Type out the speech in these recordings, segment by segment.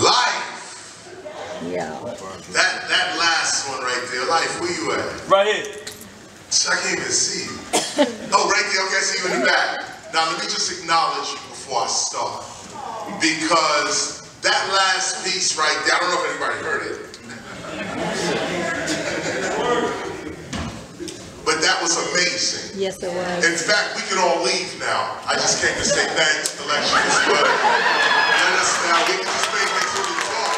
Life. Yeah. That last one right there. Life, where you at? Right here. I can't even see you. Oh, right there. Okay, I see you in the back. Now, let me just acknowledge you before I start. Because that last piece right there, I don't know if anybody heard it. But that was amazing. Yes, it was. In fact, we can all leave now. I just came to say thanks to lecturers, but let us now. We can just make it to the talk.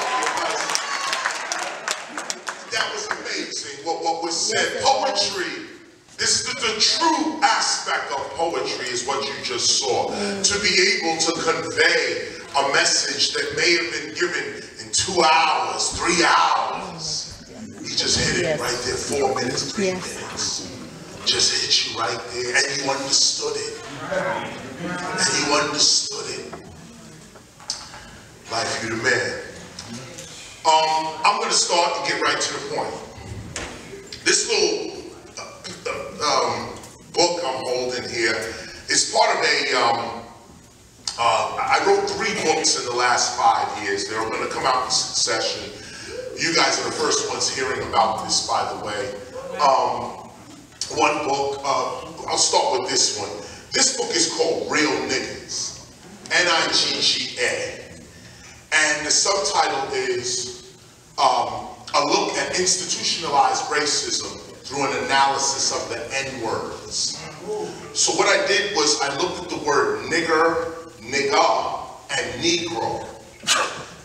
That was amazing. What was said. Poetry. This is the true aspect of poetry is what you just saw. To be able to convey a message that may have been given in 2 hours, 3 hours. He just hit it right there, 4 minutes, 3 minutes. Just hit you right there, and you understood it. And you understood it. Life, you the man. I'm going to start and get right to the point. This little book I'm holding here is part of I wrote 3 books in the last 5 years. They're going to come out in succession. You guys are the first ones hearing about this, by the way. One book, I'll start with this one. This book is called Real Niggas, N-I-G-G-A. And the subtitle is A Look at Institutionalized Racism Through an Analysis of the N-Words. So what I did was I looked at the word nigger, nigga, and negro.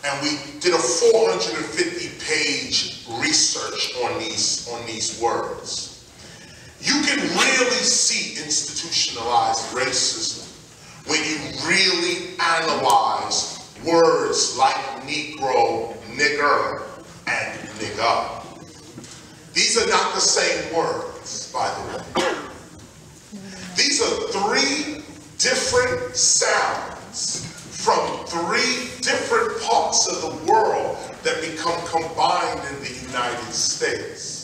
And we did a 450-page research on these words. You can really see institutionalized racism when you really analyze words like negro, nigger, and nigga. These are not the same words, by the way. These are 3 different sounds from 3 different parts of the world that become combined in the United States.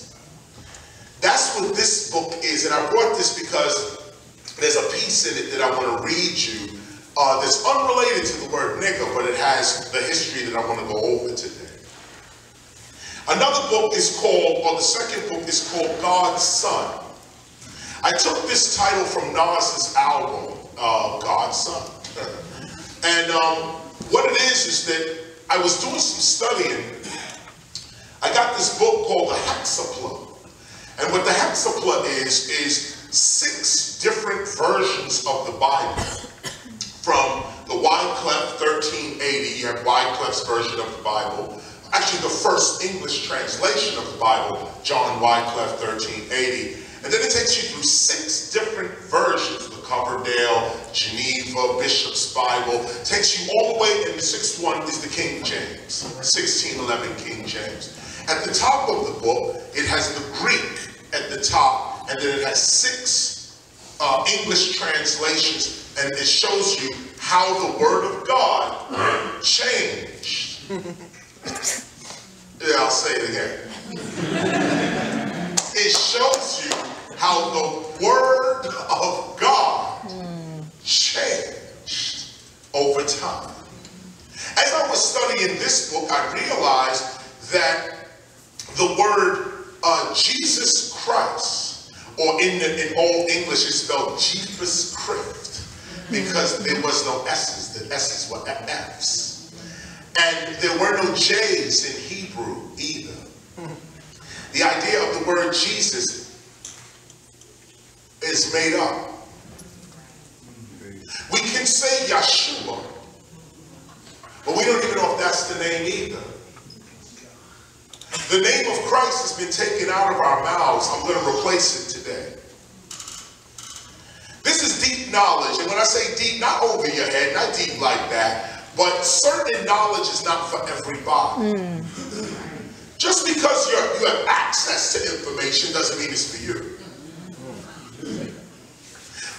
That's what this book is, and I brought this because there's a piece in it that I want to read you that's unrelated to the word nigger, but it has the history that I want to go over today. Another book is called, or the second book is called God's Son. I took this title from Nas's album, God's Son. And what it is that I was doing some studying. I got this book called the Hexapla. And what the Hexapla is 6 different versions of the Bible. From the Wycliffe 1380, you have Wycliffe's version of the Bible. Actually, the first English translation of the Bible, John Wycliffe 1380. And then it takes you through 6 different versions. The Coverdale, Geneva, Bishop's Bible. Takes you all the way, and the 6th one is the King James. 1611 King James. At the top of the book, it has the Greek at the top, and then it has 6 English translations, and it shows you how the Word of God changed. Yeah, I'll say it again. It shows you how the Word of God changed over time. As I was studying this book, I realized that the word Jesus Christ, or in Old English it's spelled Jesus Christ, because there was no S's. The S's were F's. And there were no J's in Hebrew either. The idea of the word Jesus is made up. We can say Yeshua, but we don't even know if that's the name either. The name of Christ has been taken out of our mouths. I'm going to replace it today. This is deep knowledge, and when I say deep, not over your head, not deep like that, but certain knowledge is not for everybody. Just because you have access to information doesn't mean it's for you.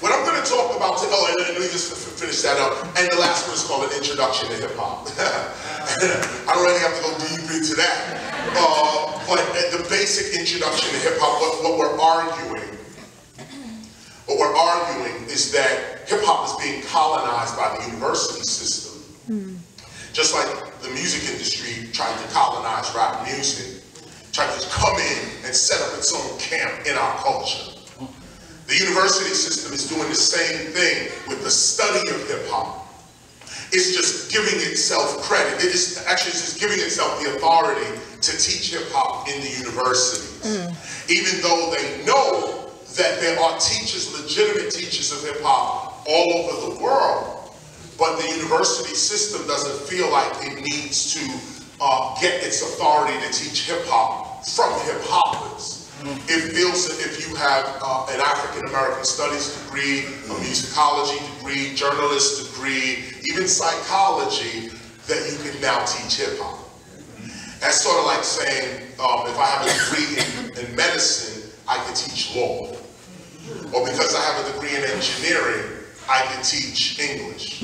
What I'm going to talk about today, oh, and let me just finish that up, and the last one is called an introduction to hip-hop. I don't really have to go deep into that. But the basic introduction to hip-hop, what we're arguing is that hip-hop is being colonized by the university system. Just like the music industry tried to colonize rap music, tried to come in and set up its own camp in our culture. The university system is doing the same thing with the study of hip-hop. It's just giving itself credit. It is actually just giving itself the authority to teach hip-hop in the universities. Even though they know that there are teachers, legitimate teachers of hip-hop all over the world, but the university system doesn't feel like it needs to get its authority to teach hip-hop from hip-hoppers. It feels that if you have an African-American studies degree, a musicology degree, journalist degree, even psychology, that you can now teach hip-hop. That's sort of like saying, if I have a degree in medicine, I can teach law. Or because I have a degree in engineering, I can teach English.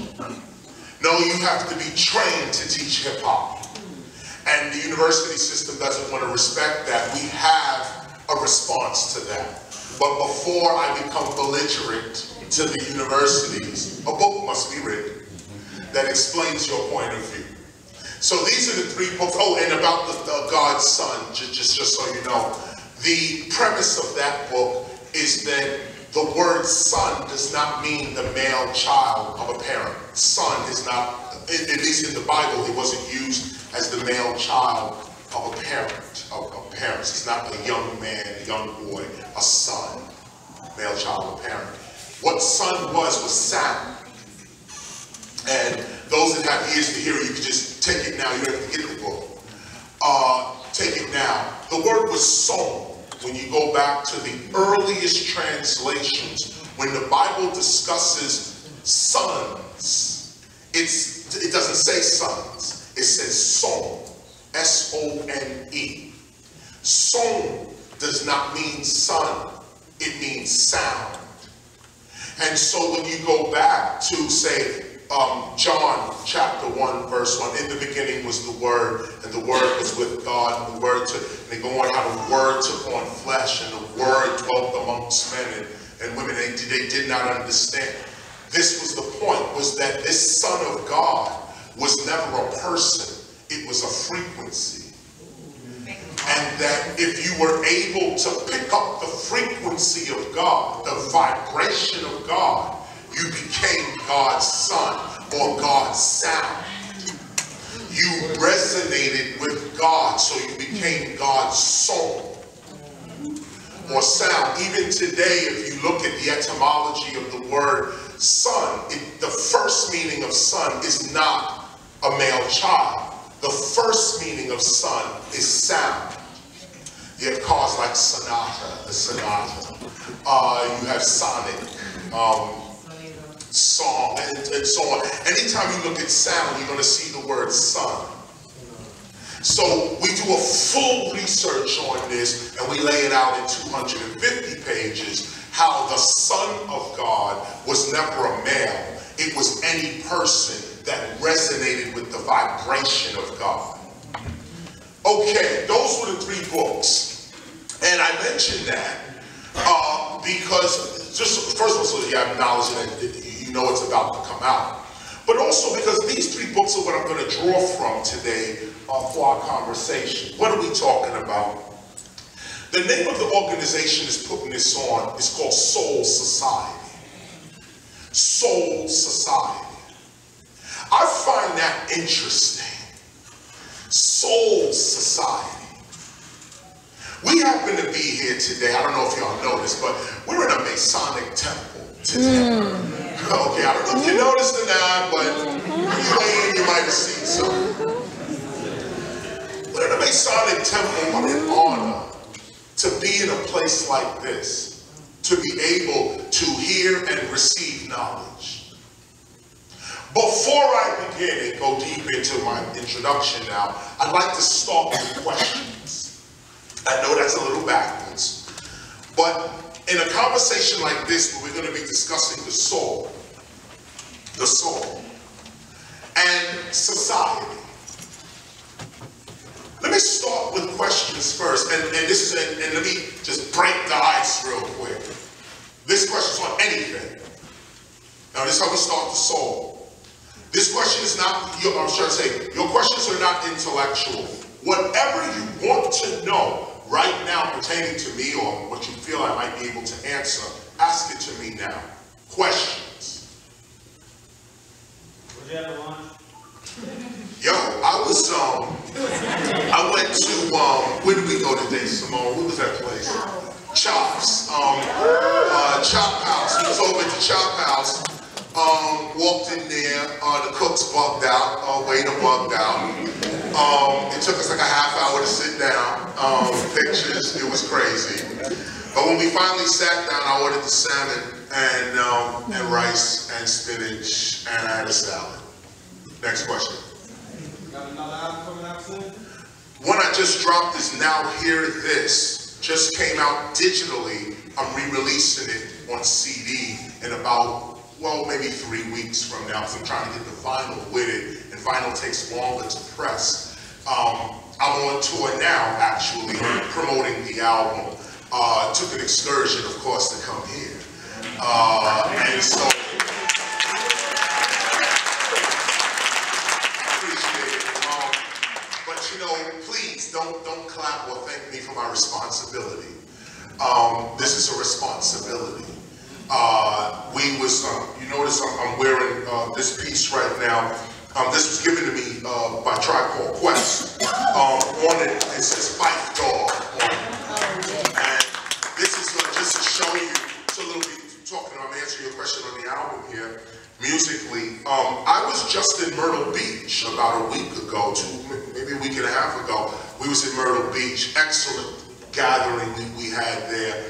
No, you have to be trained to teach hip-hop. And the university system doesn't want to respect that. We have a response to that. But before I become belligerent to the universities, a book must be written that explains your point of view. So these are the 3 books. Oh, and about the God's Son, just so you know. The premise of that book is that the word son does not mean the male child of a parent. Son is not, at least in the Bible, it wasn't used as the male child of a parent, of parents. It's not a young man, a young boy, a son, male child of a parent. What son was sound. And those that have ears to hear, you can just take it now. You don't have to get the book. Take it now. The word was sown. When you go back to the earliest translations, when the Bible discusses sons, it doesn't say sons. It says sown. S-O-N-E. Sown does not mean son, it means sound. And so when you go back to, say, John chapter 1, verse 1, in the beginning was the Word, and the Word was with God, and the Word took, and they go on how the Word took on flesh, and the Word dwelt amongst men and women. They did not understand. This was the point, was that this Son of God was never a person. It was a frequency. And that if you were able to pick up the frequency of God, the vibration of God, you became God's son or God's sound. You resonated with God, so you became God's soul or sound. Even today, if you look at the etymology of the word son, the first meaning of son is not a male child. The first meaning of son is sound. You have cars like Sonata, the Sonata. You have Sonic, Song, and so on. Anytime you look at sound, you're going to see the word son. So we do a full research on this, and we lay it out in 250 pages, how the Son of God was never a male. It was any person that resonated with the vibration of God. Okay, those were the 3 books. And I mentioned that because, just first of all, so you have knowledge and you know it's about to come out. But also because these 3 books are what I'm going to draw from today for our conversation. What are we talking about? The name of the organization that's putting this on is called S.O.U.L Society. S.O.U.L Society. I find that interesting. S.O.U.L Society. We happen to be here today. I don't know if y'all know this, but we're in a Masonic temple today. Okay, I don't know if you noticed or not, but anyway, you might have seen something. We're in a Masonic temple. What an honor to be in a place like this, to be able to hear and receive knowledge. Before I begin and go deep into my introduction now, I'd like to start with questions. I know that's a little backwards, but in a conversation like this, where we're going to be discussing the soul, and society. Let me start with questions first, and let me just break the ice real quick. This question's on anything. Now, this is how we start the soul. This question is not, I'm trying to say, your questions are not intellectual. Whatever you want to know right now pertaining to me or what you feel I might be able to answer, ask it to me now. Questions? Would you have a lunch? Yo, I went to, where did we go today, Simone? What was that place? Chops. Chop House. We was over at the Chop House. Walked in there, the cooks bugged out, waiter bugged out. It took us like a half hour to sit down, pictures, it was crazy. But when we finally sat down, I ordered the salmon and rice and spinach, and I had a salad. Next question. Got another album coming out soon? One I just dropped is Now Hear This. Just came out digitally. I'm re-releasing it on CD in about, well, maybe 3 weeks from now, because I'm trying to get the vinyl with it, and vinyl takes longer to press. I'm on tour now, actually, promoting the album. Took an excursion, of course, to come here. And so, I appreciate it. But you know, please, don't clap or thank me for my responsibility. This is a responsibility. You notice I'm wearing this piece right now. This was given to me by Tribe Called Quest. On it, it says Fife Dog on it. And this is just to show you, it's a little bit I'm answering your question on the album here, musically. I was just in Myrtle Beach about a week ago, maybe a week and a half ago. We was in Myrtle Beach, excellent gathering we had there.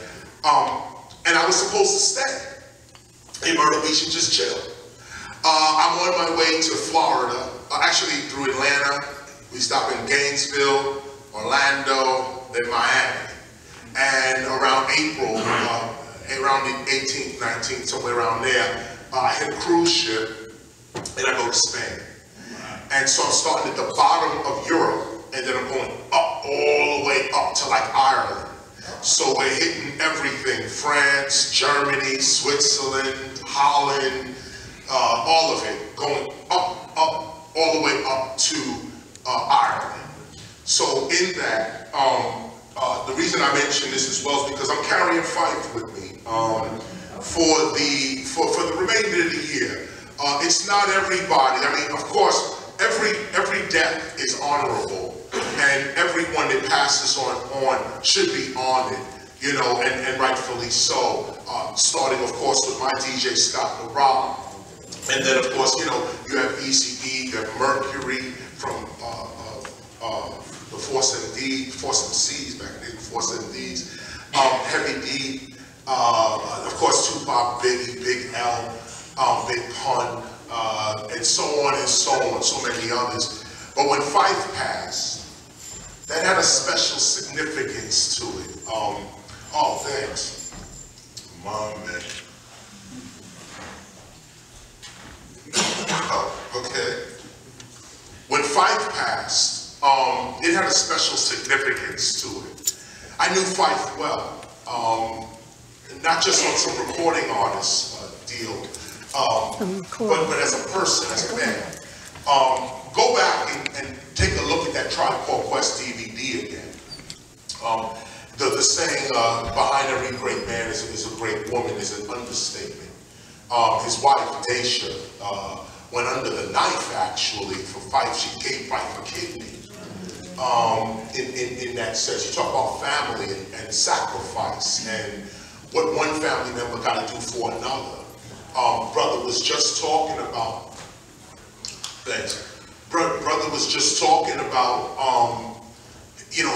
And I was supposed to stay in Myrtle Beach and just chill. I'm on my way to Florida, actually through Atlanta. We stop in Gainesville, Orlando, then Miami. And around April, around the 18th, 19th, somewhere around there, I hit a cruise ship and I go to Spain. And so I'm starting at the bottom of Europe and then I'm going up, all the way up to like Ireland. So we're hitting everything, France, Germany, Switzerland, Holland, all of it, going up, all the way up to Ireland. So in that, the reason I mention this as well is because I'm carrying Fife with me for the remainder of the year. It's not everybody. I mean, of course, every death is honorable, and everyone that passes on should be honored, you know, and rightfully so. Starting, of course, with my DJ Scott the Rock, and then, of course, you know, you have ECE, you have Mercury from the Force MCs back then, Force MDs, Heavy D, of course, Tupac, Biggie, Big L, Big Pun, and so on and so on, so many others. But when Fife passed, that had a special significance to it. Oh, thanks. Mom, man. Okay. When Fife passed, it had a special significance to it. I knew Fife well, not just on some recording artist deal, but as a person, as a man. Go back and take a look at that Tribe Called Quest DVD again. The saying, behind every great man is a great woman, is an understatement. His wife, Teacha, went under the knife, actually, for Fife. She gave Fife a kidney. In that sense, you talk about family and sacrifice and what one family member got to do for another. Brother was just talking about, thanks. Brother was just talking about, you know,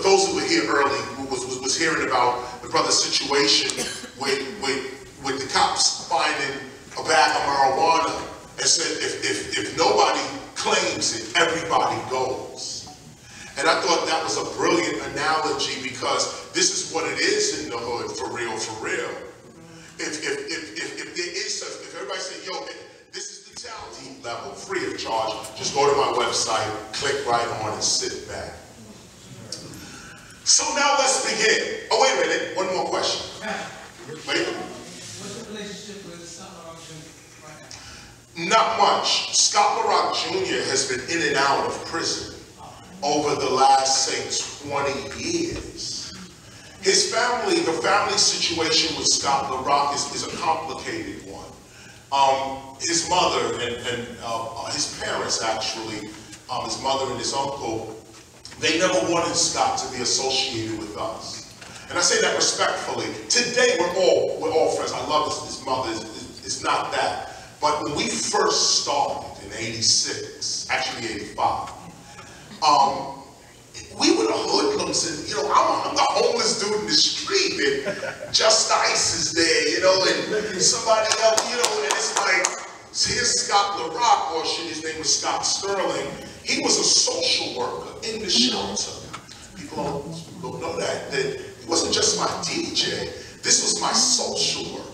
those who were here early was hearing about the brother's situation with the cops finding a bag of marijuana and said if nobody claims it, everybody goes. And I thought that was a brilliant analogy because this is what it is in the hood, for real, for real. If there is such, if everybody say, yo, this is the talent level, free of charge, just go to my website, click right on and sit back. So now let's begin. Oh, wait a minute, one more question. Wait. What's your relationship with Summer right now? Not much. Scott LaRock Jr. has been in and out of prison over the last, say, 20 years. His family, the family situation with Scott LaRock is a complicated one. His mother and his parents, actually, his mother and his uncle, they never wanted Scott to be associated with us. And I say that respectfully. Today, we're all friends. I love his mother. It's not that. But when we first started in 86, actually 85, we were the hoodlums, and I'm the homeless dude in the street, and Just Ice is there, and somebody else, and it's like, here's Scott LaRock, or his name was Scott Sterling. He was a social worker in the shelter. People don't know that he wasn't just my DJ. This was my social worker.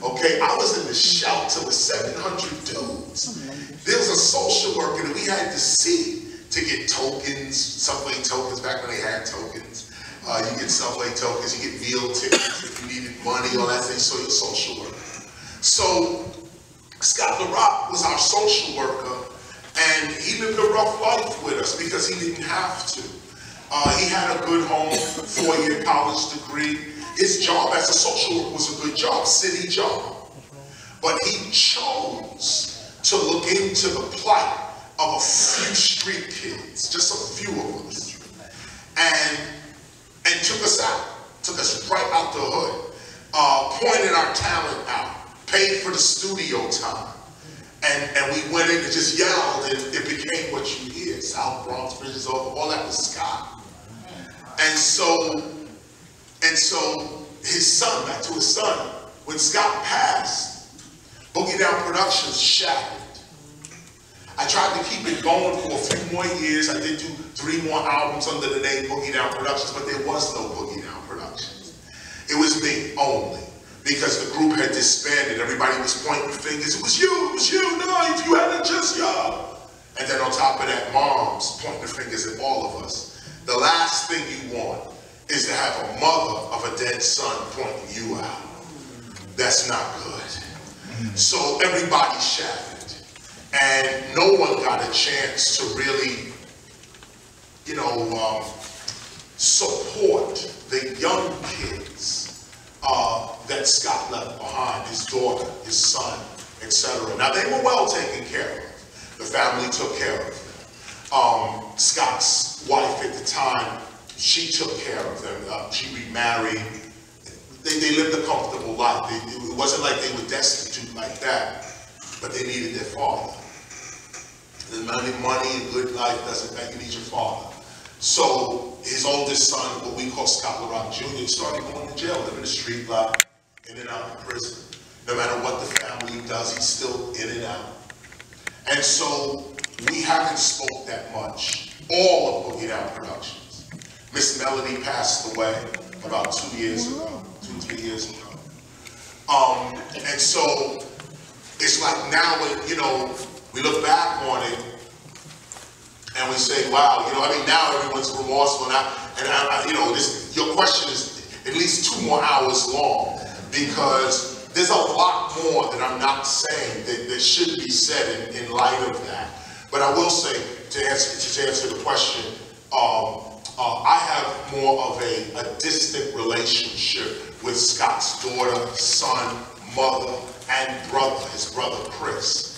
Okay, I was in the shelter with 700 dudes. There was a social worker that we had to see to get tokens, subway tokens, back when they had tokens. You get subway tokens, you get meal tickets if you needed money, all that thing, so you're a social worker. So Scott LaRock was our social worker, and he lived a rough life with us because he didn't have to. He had a good home, 4-year college degree. His job as a social worker was a good job, city job. But he chose to look into the plight of a few street kids, just a few of us, and took us right out the hood, pointed our talent out, paid for the studio time, and we went in and just yelled, and it became what you hear. South Bronx, Bridges Over, all that was Scott. And so his son, back to his son, when Scott passed, Boogie Down Productions shattered. I tried to keep it going for a few more years. I did do 3 more albums under the name Boogie Down Productions, but there was no Boogie Down Productions. It was me only, because the group had disbanded. Everybody was pointing fingers. It was you, no, if you hadn't just y'all. And then on top of that, moms pointing fingers at all of us. The last thing you want is to have a mother of a dead son pointing you out. That's not good. So everybody shattered, and no one got a chance to really, support the young kids that Scott left behind, his daughter, his son, etc. Now, they were well taken care of. The family took care of them. Scott's wife at the time, she took care of them. She remarried. They lived a comfortable life. It wasn't like they were destitute like that, but they needed their father. The money and good life doesn't make you need your father. So his oldest son, what we call Scott LaRock Jr., started going to jail, living a street life, in and out of prison. No matter what the family does, he's still in and out. And so we haven't spoke that much. All of Boogie Down Productions. Miss Melody passed away about 2 years ago, 2-3 years ago. And so it's like now, we look back on it and we say, wow, now everyone's remorseful. Your question is at least 2 more hours long, because there's a lot more that I'm not saying that should be said in light of that. But I will say, to answer the question, I have more of a distant relationship with Scott's daughter, son, mother, and brother, his brother Chris.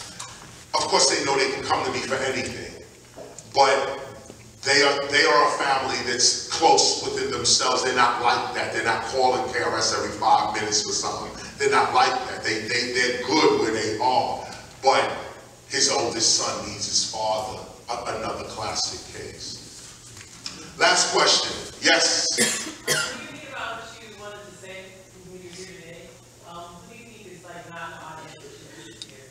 Of course, they know they can come to me for anything, but they are a family that's close within themselves. They're not like that. They're not calling KRS every 5 minutes or something. They're not like that. They're good where they are. But his oldest son needs his father. Another classic case. Last question. Yes? When you think about what you wanted to say when you're here today, what do you think is like not an audience that should hear?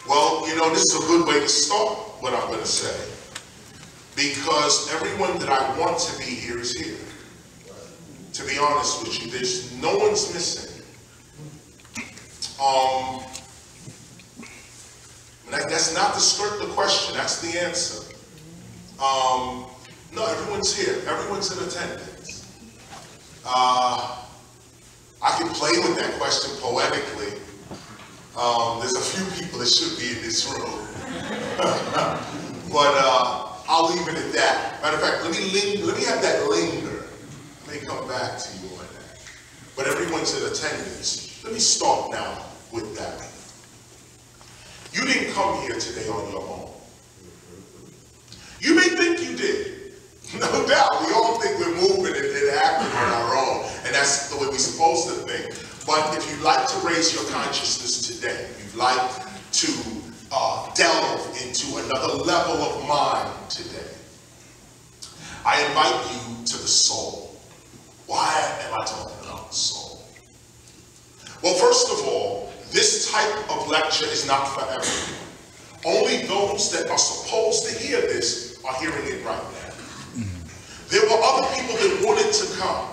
Well, this is a good way to start what I'm going to say, because everyone that I want to be here is here. To be honest with you, there's no one's missing. That's not to skirt the question, that's the answer. No, everyone's here, everyone's in attendance. I can play with that question poetically. There's a few people that should be in this room. But I'll leave it at that. Matter of fact, let me have that linger. I may come back to you on that. But everyone's in attendance. Let me start now with that. You didn't come here today on your own. You may think you did. No doubt. We all think we're moving and acting on our own. And that's the way we're supposed to think. But if you'd like to raise your consciousness today, if you'd like to delve into another level of mind today, I invite you to the soul. Why am I talking about the soul? Well, first of all, this type of lecture is not for everyone. Only those that are supposed to hear this are hearing it right now. There were other people that wanted to come.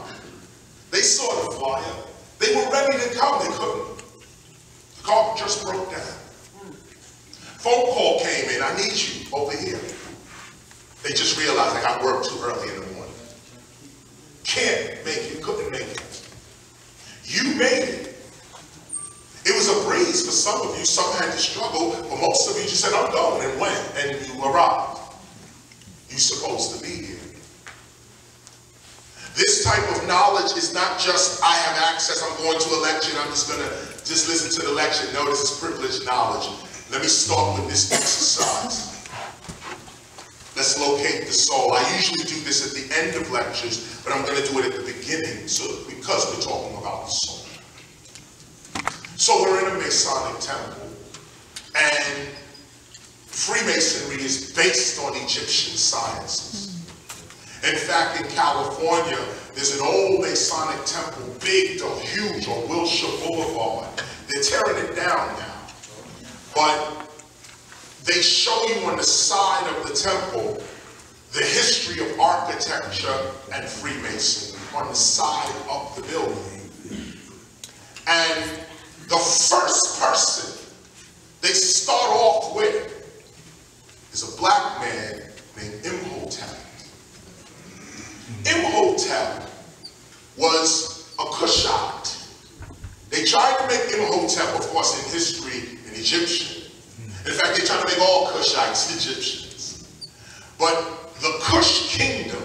They saw the flyer. They were ready to come. They couldn't. The car just broke down. Phone call came in. I need you over here. They just realized I got work too early in the morning. Can't make it. Couldn't make it. You made it. It was a breeze for some of you. Some had to struggle, but most of you just said, I'm going, and went, and you arrived. You're supposed to be here. This type of knowledge is not just, I have access, I'm going to a lecture, and I'm just going to just listen to the lecture. No, this is privileged knowledge. Let me start with this exercise. Let's locate the soul. I usually do this at the end of lectures, but I'm going to do it at the beginning, because we're talking about the soul. So we're in a Masonic temple, and Freemasonry is based on Egyptian sciences. In fact, in California, there's an old Masonic temple, big or huge, on Wilshire Boulevard. They're tearing it down now. But they show you on the side of the temple the history of architecture and Freemasonry on the side of the building. And the first person they start off with is a black man named Imhotep. Imhotep was a Cushite. They tried to make Imhotep, of course, in history, an Egyptian. In fact, they tried to make all Cushites Egyptians. But the Cush kingdom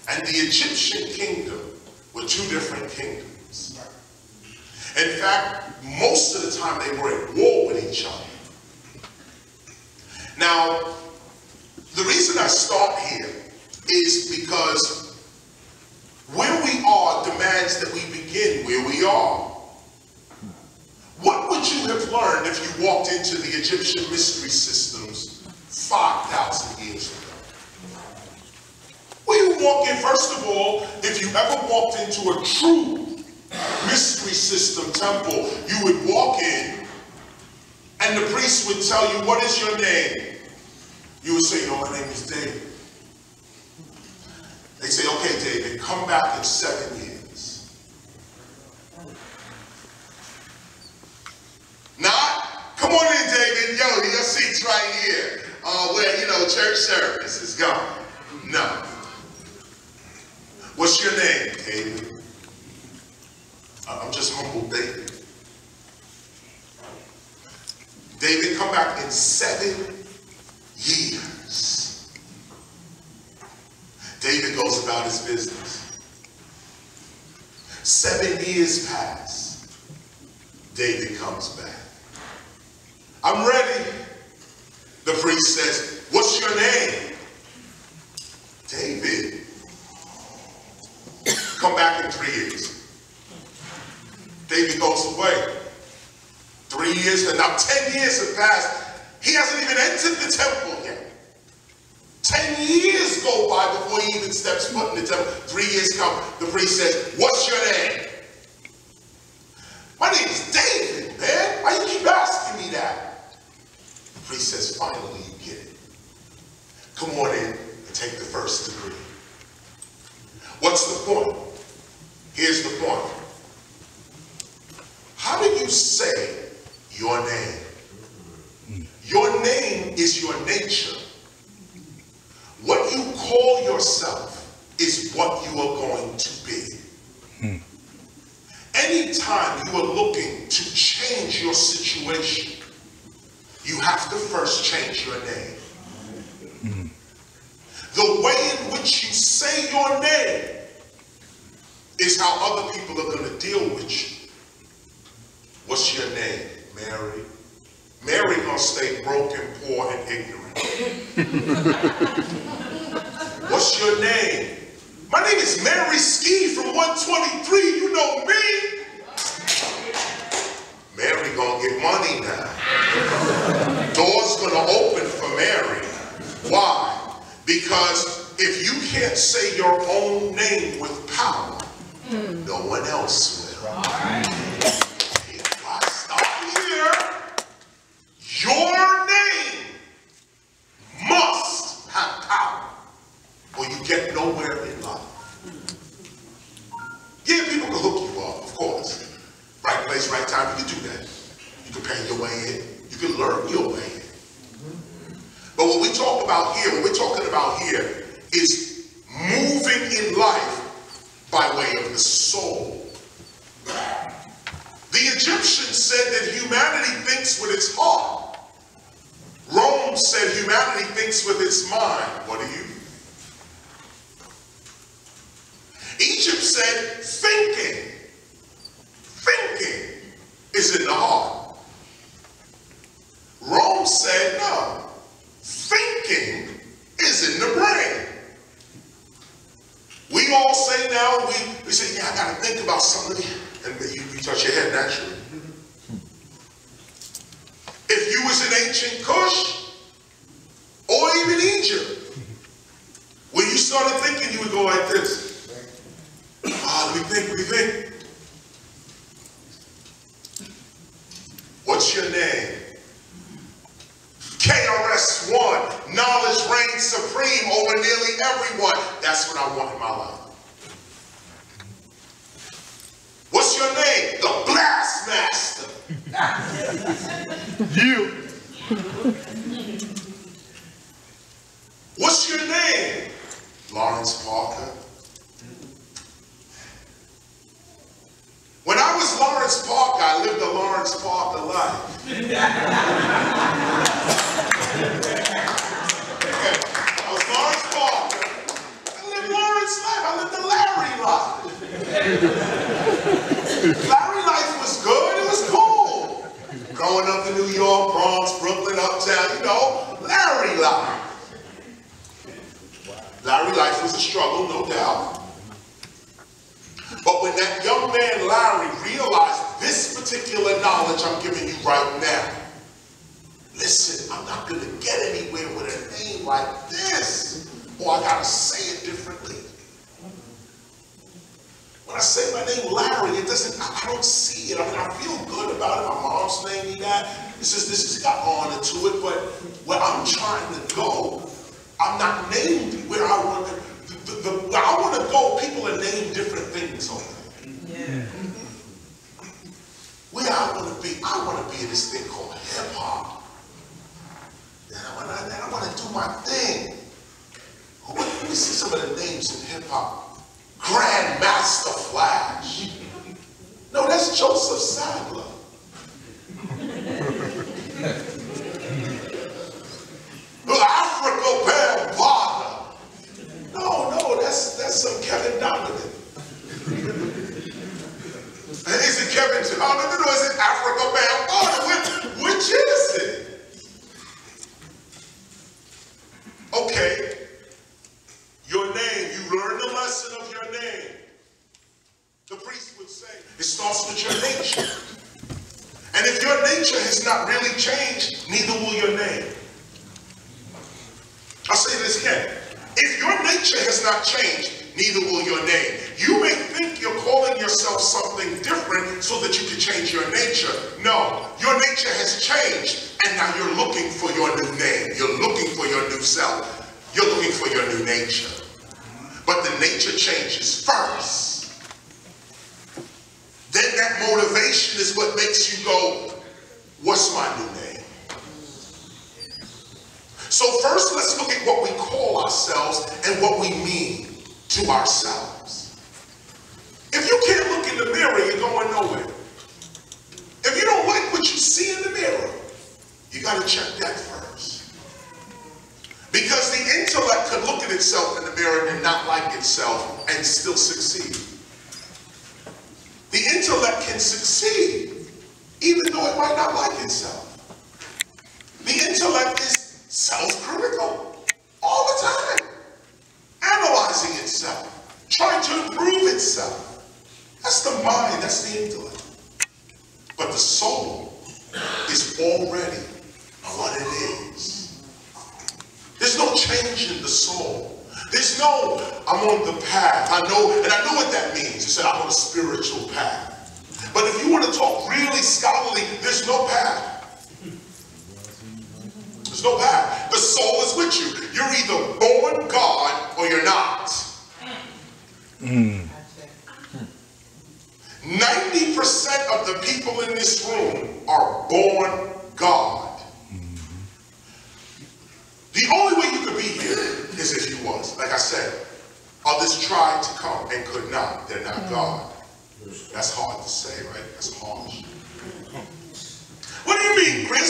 and the Egyptian kingdom were two different kingdoms. In fact, most of the time they were at war with each other. Now, the reason I start here is because where we are demands that we begin where we are. What would you have learned if you walked into the Egyptian mystery systems 5,000 years ago? Well, you walk in, first of all, if you ever walked into a true mystery system temple, you would walk in and the priest would tell you, what is your name? You would say, my name is David. They'd say, okay, David, come back in 7 years. Not, come on in, David. Yo, your seat's right here. Where, church service is gone. No. What's your name, David? I'm just humble David. David, come back in 7 years. David goes about his business. 7 years pass. David comes back. I'm ready. The priest says, what's your name? David. Come back in 3 years. David goes away. 3 years, and now 10 years have passed. He hasn't even entered the temple yet. 10 years go by before he even steps foot in the temple. 3 years come. The priest says, what's your name? My name is David, man. Why you keep asking me that? The priest says, finally you get it. Come on in and take the first degree. What's the point? Here's the point. How do you say your name? Your name is your nature. What you call yourself is what you are going to be. you are looking to change your situation, you have to first change your name. The way in which you say your name is how other people are going to deal with you. What's your name? Mary. Mary gonna stay broken, poor, and ignorant. What's your name? My name is Mary Ski from 123. You know me. Mary gonna get money now. Doors gonna open for Mary. Why? Because if you can't say your own name with power, no one else will. All right. If I stop here, your name must have power, or you get nowhere in life. Yeah, people can hook you up, of course. Right place, right time, you can do that. You can pay your way in. You can learn your way in. But what we talk about here, what we're talking about here, is moving in life by way of the soul. The Egyptians said that humanity thinks with its heart. Rome said humanity thinks with its mind. What do you? Egypt said thinking. Thinking is in the heart. Rome said no. Thinking is in the brain. We all say now, we say, yeah, I got to think about something. And you touch your head naturally. If you was in ancient Kush, or even Egypt, when you started thinking, you would go like this. Let me think. What's your name? KRS-One, knowledge reigns supreme over nearly everyone. That's what I want in my life. What's your name? The Blast Master. You. What's your name? Lawrence Parker. When I was Lawrence Parker, I lived a Lawrence Parker life. I was Lawrence Parker. I lived Lawrence life. I lived the Larry life. Larry life was good. It was cool. Growing up in New York, Bronx, Brooklyn, Uptown, you know, Larry life. Larry life was a struggle, no doubt. But when that young man, Larry, realized this particular knowledge I'm giving you right now, listen, I'm not going to get anywhere with a name like this, or I got to say it differently. When I say my name Larry, it doesn't, I don't see it. I mean, I feel good about it. My mom's named me that. This has got honor to it, but where I'm trying to go, I'm not named where I want to. Where I want to go, people are named different things over there. Yeah. Where I want to be in this thing called hip hop. And I want to do my thing. Let me see some of the names in hip hop. Grandmaster Flash. No, that's Joseph Sadler. Africa Bambaataa. No, that's some Kevin Donovan. Is it Kevin Donovan or is it Africa Bambaataa? Which is it? Okay, your name, you learn the lesson of your name. The priest would say, it starts with your nature. And if your nature has not really changed, neither will your name. I'll say this again. If your nature has not changed, neither will your name. You may think you're calling yourself something different so that you can change your nature. No, your nature has changed, and now you're looking for your new name. You're looking for your new self. You're looking for your new nature. But the nature changes first. Then that motivation is what makes you go, what's my new name? So first, let's look at what we call ourselves and what we mean to ourselves. If you can't look in the mirror, you're going nowhere. check that first. Because the intellect could look at itself in the mirror and not like itself and still succeed. The intellect can succeed even though it might not like itself. The intellect is self-critical all the time, analyzing itself, trying to improve itself. That's the mind, that's the intellect. But the soul is already what it is. There's no change in the soul. There's no, I'm on the path. I know, and I know what that means. You said, I'm on a spiritual path. But if you want to talk really scholarly, there's no path. There's no path. The soul is with you. You're either born God or you're not. 90% of the people in this room are born God. The only way you could be here is if you was. Like I said, others tried to come and could not. They're not God. That's hard to say, right? That's harsh. What do you mean, Chris?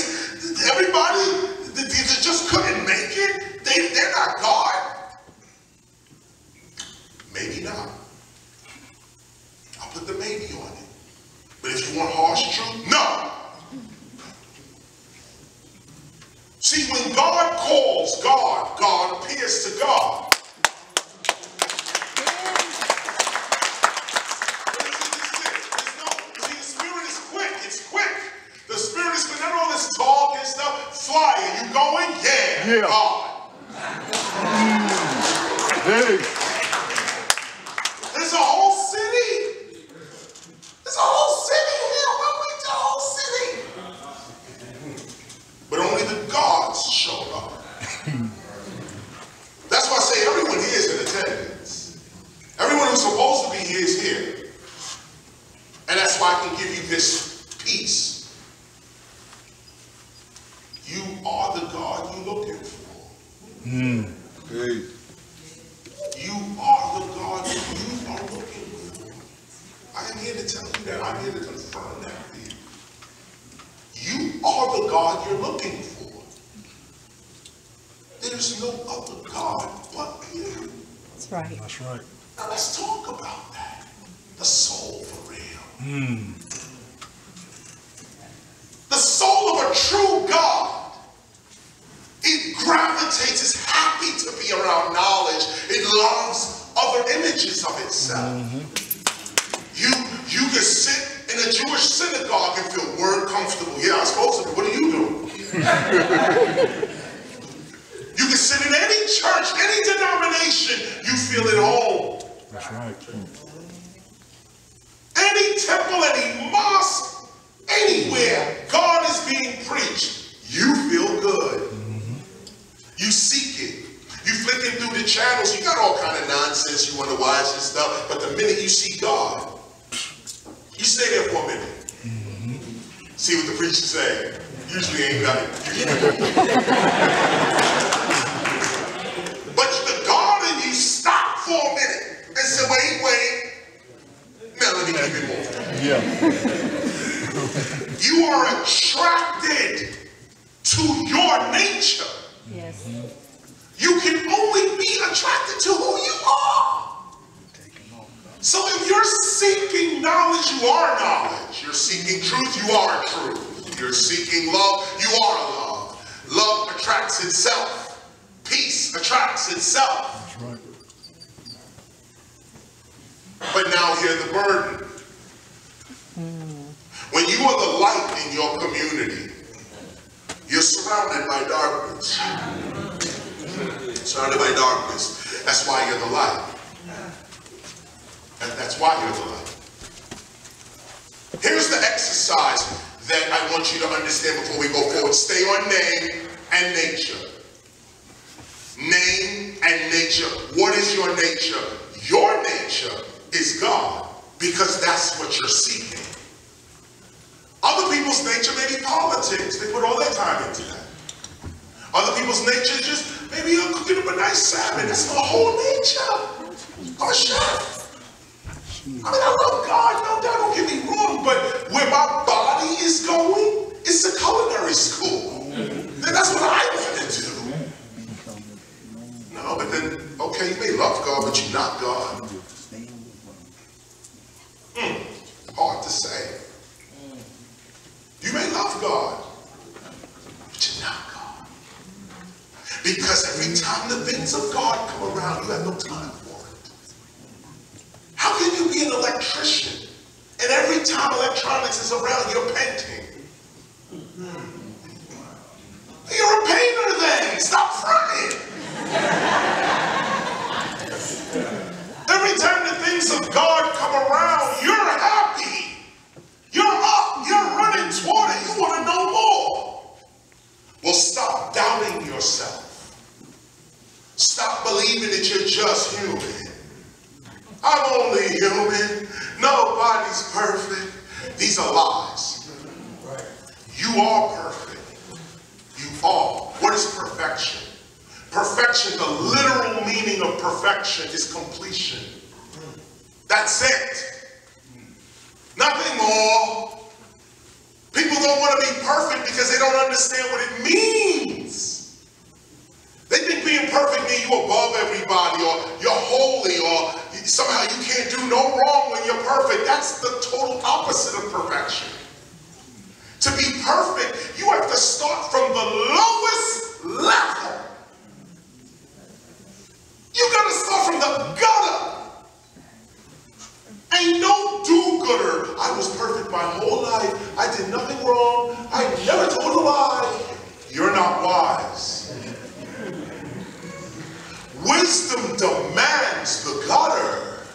Everybody that just couldn't make it? They're not God? Maybe not. I'll put the maybe on it. But if you want harsh truth, no. See, when God calls God, God appears to God. See, the spirit is quick. It's quick. The spirit is quick. Not all this talk and stuff. Fly. Are you going? Yeah. God. Hey. There's a whole city. There's a whole city here. What we do, whole city? But only the gods showed up. That's why I say everyone here is in attendance. Everyone who's supposed to be here is here. And that's why I can give you this peace. You are the God you're looking for. Hey. You are the God you are looking for. I am here to tell you that. I'm here to confirm that for you. You are the God you're looking for. There's no other God but you. That's right. That's right. Now let's talk about that. The soul for real. The soul of a true God. It gravitates, it's happy to be around knowledge. It loves other images of itself. You can sit in a Jewish synagogue and feel word comfortable. Yeah, I'm supposed to be. What are you doing? You can sit in any church, any denomination, you feel at home. That's right. Any temple, any mosque, anywhere God is being preached, you feel good. You seek it. You flicking through the channels, you got all kind of nonsense you want to watch and stuff, but the minute you see God, you stay there for a minute. See what the preacher say. Usually ain't nothing. But the God in you stop for a minute and say, wait. Now let me keep it moving. Yeah. You are attracted to your nature. Yes. You can only be attracted to who you are. So if you're seeking knowledge, you are knowledge. You're seeking truth, you are truth. You're seeking love, you are love. Love attracts itself. Peace attracts itself. That's right. But now here's the burden. When you are the light in your community, you're surrounded by darkness. Surrounded by darkness. That's why you're the light. That's why you're the light. Here's the exercise that I want you to understand before we go forward. Stay on name and nature. Name and nature. What is your nature? Your nature is God, because that's what you're seeking. Other people's nature may be politics. They put all their time into that. Other people's nature is just maybe you're cooking up a nice salmon. That's my whole nature. I'm a chef. I mean, I love God, no doubt, don't get me wrong, but where my body is going, it's a culinary school. Because every time the things of God come around, you have no time for it. How can you be an electrician and every time electronics is around, you're painting? You're a painter then. Stop fronting. Every time the things of God come around, you're happy. You're up. You're running toward it. You want to know more. Well, stop doubting yourself. Stop believing that you're just human. I'm only human. Nobody's perfect. These are lies. You are perfect. You are. What is perfection? Perfection, the literal meaning of perfection is completion. That's it. Nothing more. People don't want to be perfect because they don't understand what it means. They think being perfect means you're above everybody, or you're holy, or somehow you can't do no wrong when you're perfect. That's the total opposite of perfection. To be perfect, you have to start from the lowest level. You got to start from the gutter. Ain't no do-gooder. I was perfect my whole life. I did nothing wrong. I never told a lie. You're not wise. Wisdom demands the gutter.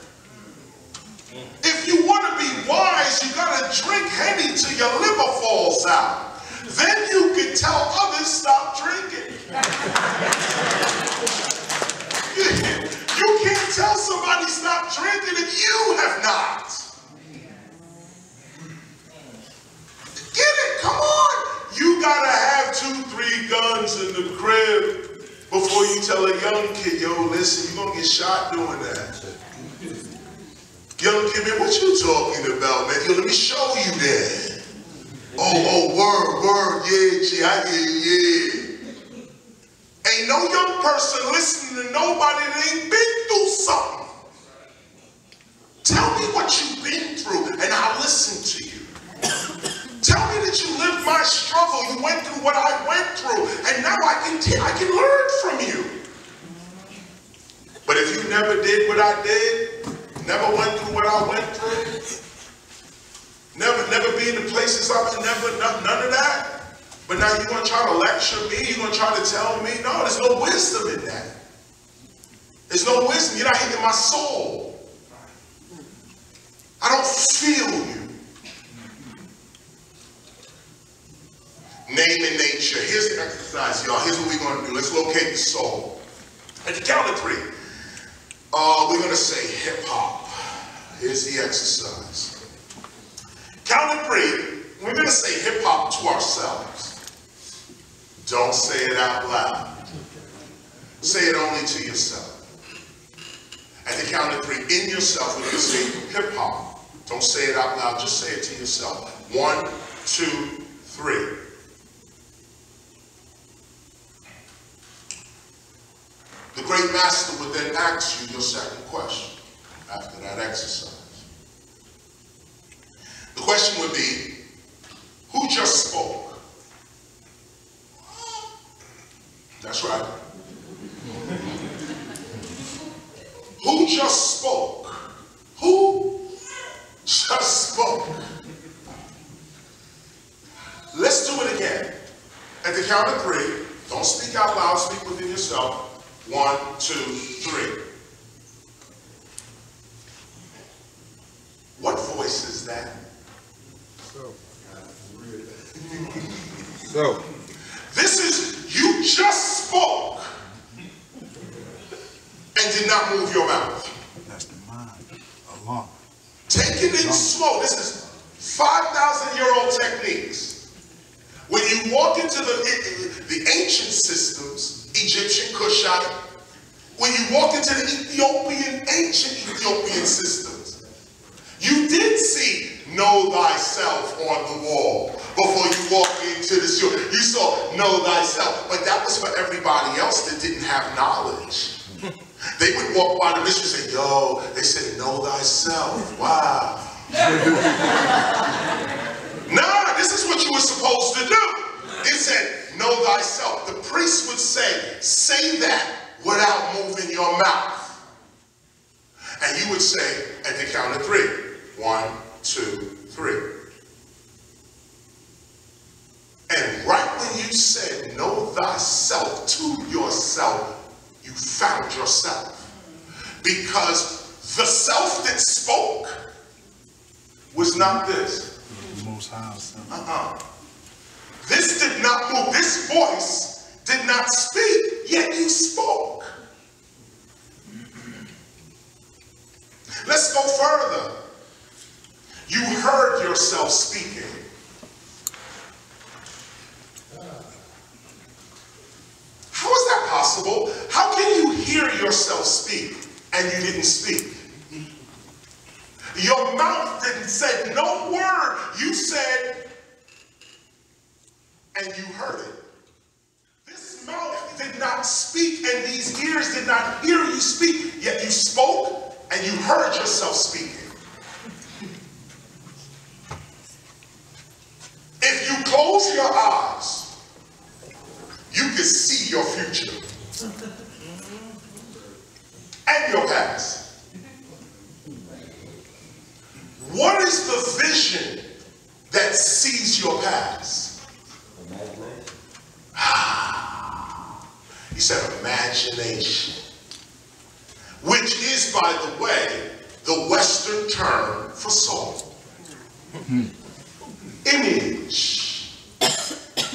If you want to be wise, you got to drink Henny till your liver falls out. Then you can tell others stop drinking. You can't tell somebody stop drinking if you have not. Get it? Come on. You got to have 2-3 guns in the crib before you tell a young kid, yo, listen, you're going to get shot doing that. Young kid, man, what you talking about, man? Yo, let me show you that. Word, yeah, G, I hear you, yeah. Ain't no young person listening to nobody that ain't been through something. Tell me what you've been through, and I'll listen to you. Tell me that you lived my struggle, you went through what I went through, and now I can learn from you. But if you never did what I did, never went through what I went through, never been in the places I've been, none of that, but now you're going to try to lecture me, you're going to try to tell me, no, there's no wisdom in that. There's no wisdom. You're not hitting my soul. I don't feel you. Name and nature. Here's the exercise, y'all. Here's what we're going to do. Let's locate the soul. At the count of 3, we're going to say hip-hop. Here's the exercise. Count of 3, we're going to say hip-hop to ourselves. Don't say it out loud. Say it only to yourself. At the count of 3, in yourself, we're going to say hip-hop. Don't say it out loud. Just say it to yourself. 1, 2, 3. The great master would then ask you your second question after that exercise. The question would be, who just spoke? That's right. Who just spoke? Who just spoke? Let's do it again. At the count of 3, don't speak out loud, speak within yourself. 1, 2, 3. What voice is that? So. This is, you just spoke and did not move your mouth. That's the mind alone. Take it in slow. This is 5,000-year-old techniques. When you walk into the ancient systems, Egyptian, Kushite, when you walk into the ancient Ethiopian systems, you did see know thyself on the wall before you walk into the store. You saw know thyself, but that was for everybody else that didn't have knowledge. They would walk by the mistress and say, yo, they said know thyself. Wow. Nah, this is what you were supposed to do. It said, know thyself. The priest would say that without moving your mouth. And you would say at the count of 3. 1, 2, 3. And right when you said, know thyself to yourself, you found yourself. Because the self that spoke was not this. The Most High self. This did not move. This voice did not speak, yet you spoke. Let's go further. You heard yourself speaking. How is that possible? How can you hear yourself speak and you didn't speak? Your mouth didn't say no word. You said, and you heard it. This mouth did not speak and these ears did not hear you speak, yet you spoke and you heard yourself speaking. If you close your eyes, you can see your future and your past. What is the vision that sees your past? He said imagination, which is, by the way, the Western term for soul. Image,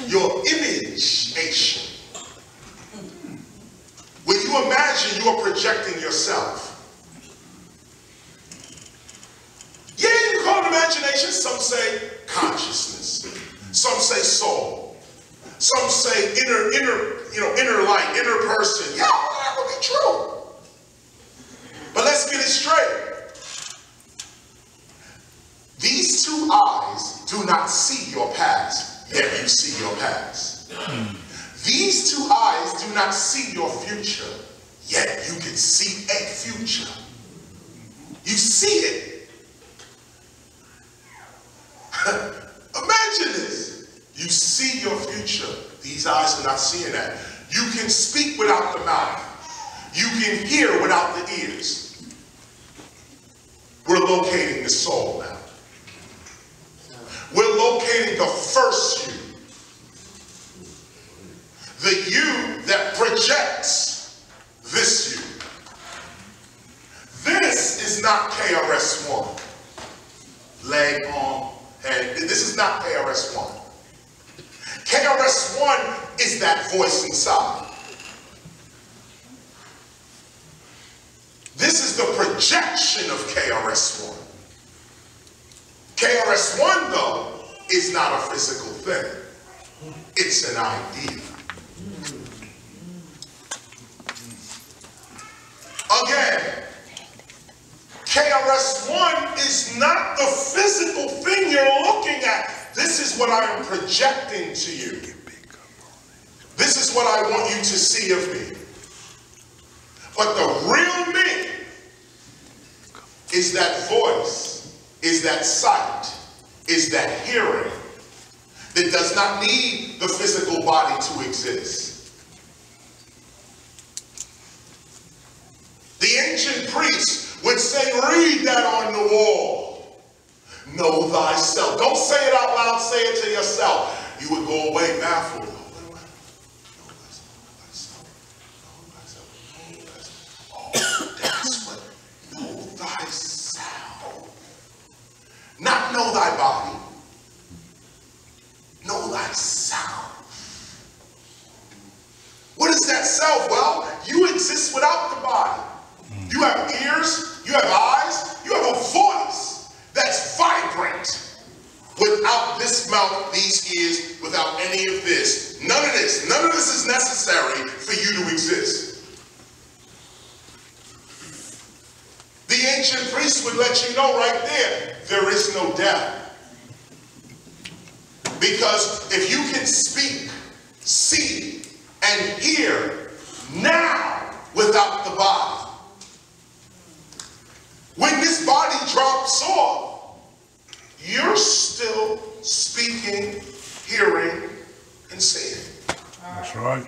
your imagination. When you imagine, you are projecting yourself. Yeah, you call it imagination. Some say consciousness. Some say soul. Some say inner light, inner person. Yeah, that would be true. But let's get it straight. These two eyes do not see your past, yet you see your past. These two eyes do not see your future, yet you can see a future. You see it. Imagine this. You see your future. These eyes are not seeing that. You can speak without the mouth. You can hear without the ears. We're locating the soul now. We're locating the first you. The you that projects this you. This is not KRS-One. Leg, arm, head. This is not KRS-One. KRS-One is that voice inside. This is the projection of KRS-One. KRS-One, though, is not a physical thing. It's an idea. Again, KRS-One is not the physical thing you're looking at. This is what I am projecting to you. This is what I want you to see of me. But the real me is that voice, is that sight, is that hearing that does not need the physical body to exist. The ancient priests would say, read that on the wall. Know thyself. Don't say it out loud, say it to yourself. You would go away baffled. Not know thy body. Know thyself. What is that self? Well, you exist without the body. You have ears, you have eyes, you have a voice that's vibrant. Without this mouth, these ears, without any of this. None of this is necessary for you to exist. The ancient priests would let you know right there is no death. Because if you can speak, see, and hear now without the body, when this body drops off, you're still speaking, hearing, and seeing. That's right.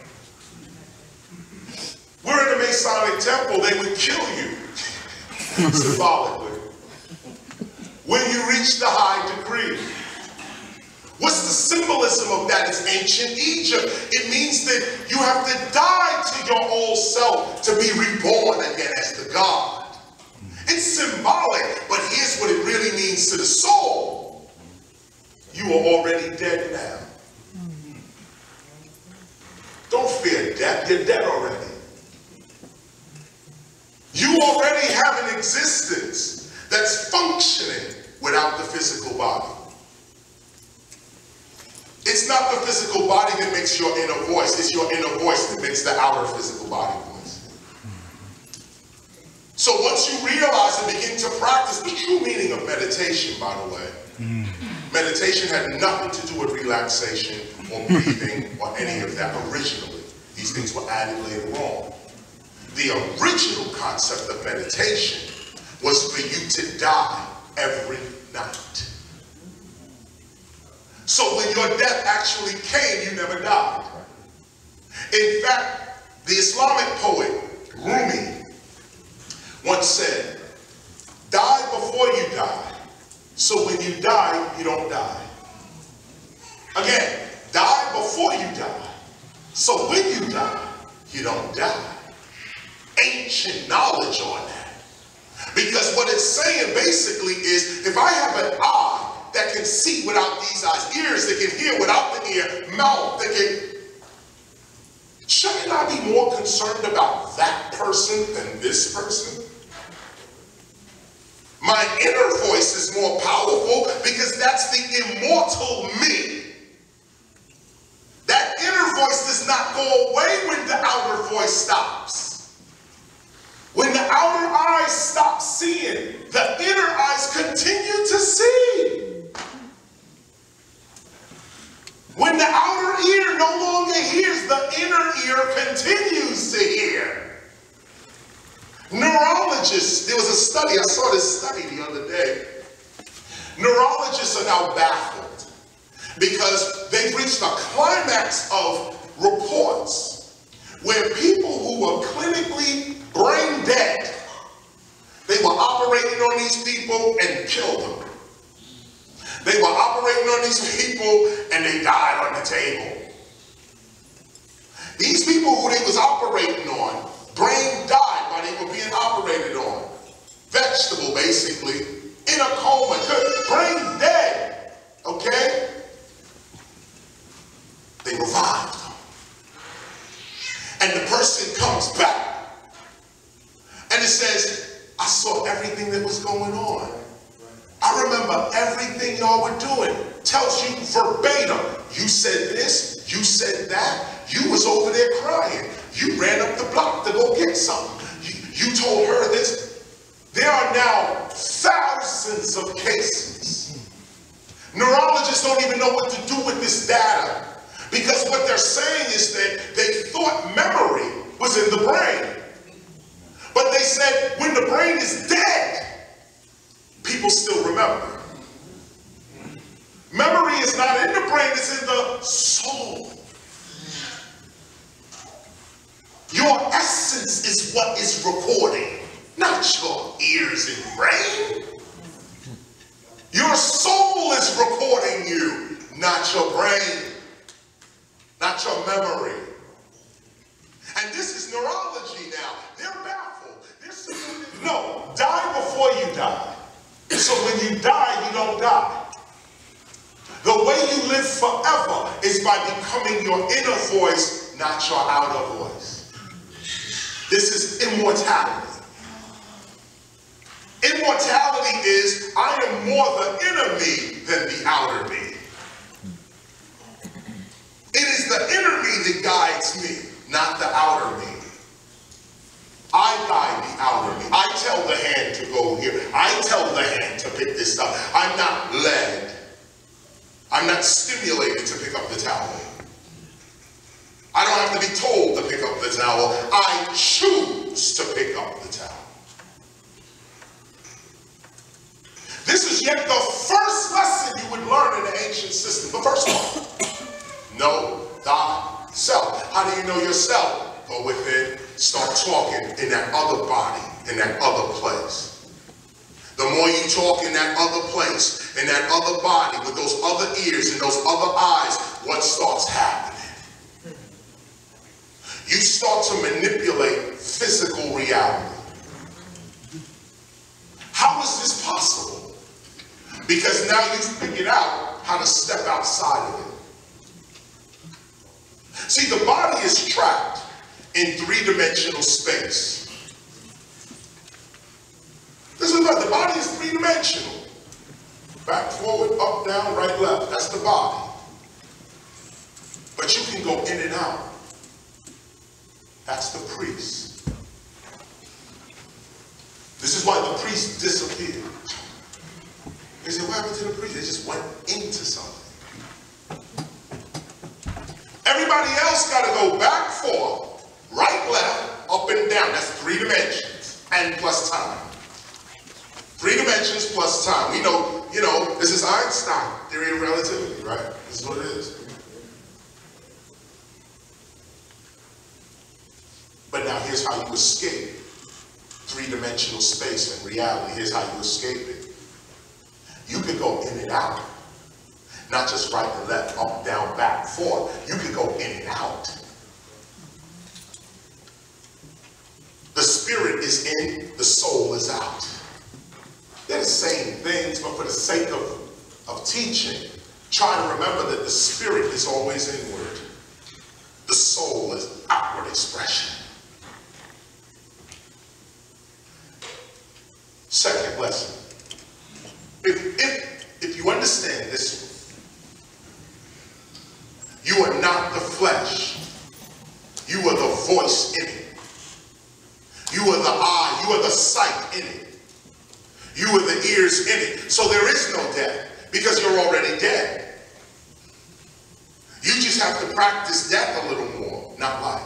We're in the Masonic temple, they would kill you, symbolically, when you reach the high degree. What's the symbolism of that? It's ancient Egypt. It means that you have to die to your old self to be reborn again as the God. It's symbolic, but here's what it really means to the soul. You are already dead now. Don't fear death, you're dead already. You already have an existence that's functioning without the physical body. It's not the physical body that makes your inner voice, it's your inner voice that makes the outer physical body voice. So once you realize and begin to practice the true meaning of meditation, by the way, meditation had nothing to do with relaxation or breathing or any of that originally. These things were added later on. The original concept of meditation was for you to die every night. So when your death actually came, you never died. In fact, the Islamic poet Rumi once said, die before you die, so when you die, you don't die. Again, die before you die, so when you die, you don't die. Ancient knowledge on that. Because what it's saying basically is, if I have an eye that can see without these eyes, ears that can hear without the ear, mouth that can, shouldn't I be more concerned about that person than this person? My inner voice is more powerful because that's the immortal me. That inner voice does not go away when the outer voice stops. When the outer eyes stop seeing, the inner eyes continue to see. When the outer ear no longer hears, the inner ear continues to hear. Neurologists, there was a study, I saw this study the other day. Neurologists are now baffled because they've reached a climax of reports where people who were clinically brain dead, they were operating on these people and killed them. They were operating on these people and they died on the table. These people who they was operating on, brain died while they were being operated on. Vegetable, basically, in a coma, brain dead, okay? They revived them. And the person comes back. And it says, I saw everything that was going on. I remember everything y'all were doing. Tells you verbatim. You said this, you said that. You was over there crying. You ran up the block to go get something. You told her this. There are now thousands of cases. Neurologists don't even know what to do with this data. Because what they're saying is that they thought memory was in the brain. But they said when the brain is dead, people still remember. Memory is not in the brain, it's in the soul. Your essence is what is recording, not your ears and brain. Your soul is recording you, not your brain, not your memory. And this is neurology now. They're baffled. They're saying, no, die before you die. So when you die, you don't die. The way you live forever is by becoming your inner voice, not your outer voice. This is immortality. Immortality is, I am more the inner me than the outer me. It is the inner me that guides me, not the outer me. I guide the outer me. I tell the hand to go here. I tell the hand to pick this up. I'm not led. I'm not stimulated to pick up the towel. I don't have to be told to pick up the towel. I choose to pick up the towel. This is yet the first lesson you would learn in the ancient system. The first one. Know thyself. How How do you know yourself? Go within, start talking in that other body, in that other place. The more you talk in that other place, in that other body, with those other ears and those other eyes, what starts happening? You start to manipulate physical reality. How is this possible? Because now you've figured out how to step outside of it. See, the body is trapped in three-dimensional space. This is what the body is three-dimensional. Back, forward, up, down, right, left. That's the body. But you can go in and out. That's the priest. This is why the priest disappeared. They said, what happened to the priest? They just went into something. Everybody else got to go back, forth, right, left, up and down. That's three dimensions and plus time. 3 dimensions plus time. We know, this is Einstein, theory of relativity, right? This is what it is. But now here's how you escape 3-dimensional space and reality. Here's how you escape it. You could go in and out. Not just right and left, up, down, back, forth. You could go in and out. The spirit is in, the soul is out. They're the same things, but for the sake of teaching, try to remember that the spirit is always inward. The soul is outward expression. Second lesson. If you understand this, you are not the flesh. You are the voice in it. You are the eye. You are the sight in it. You are the ears in it. So there is no death because you're already dead. You just have to practice death a little more, not life.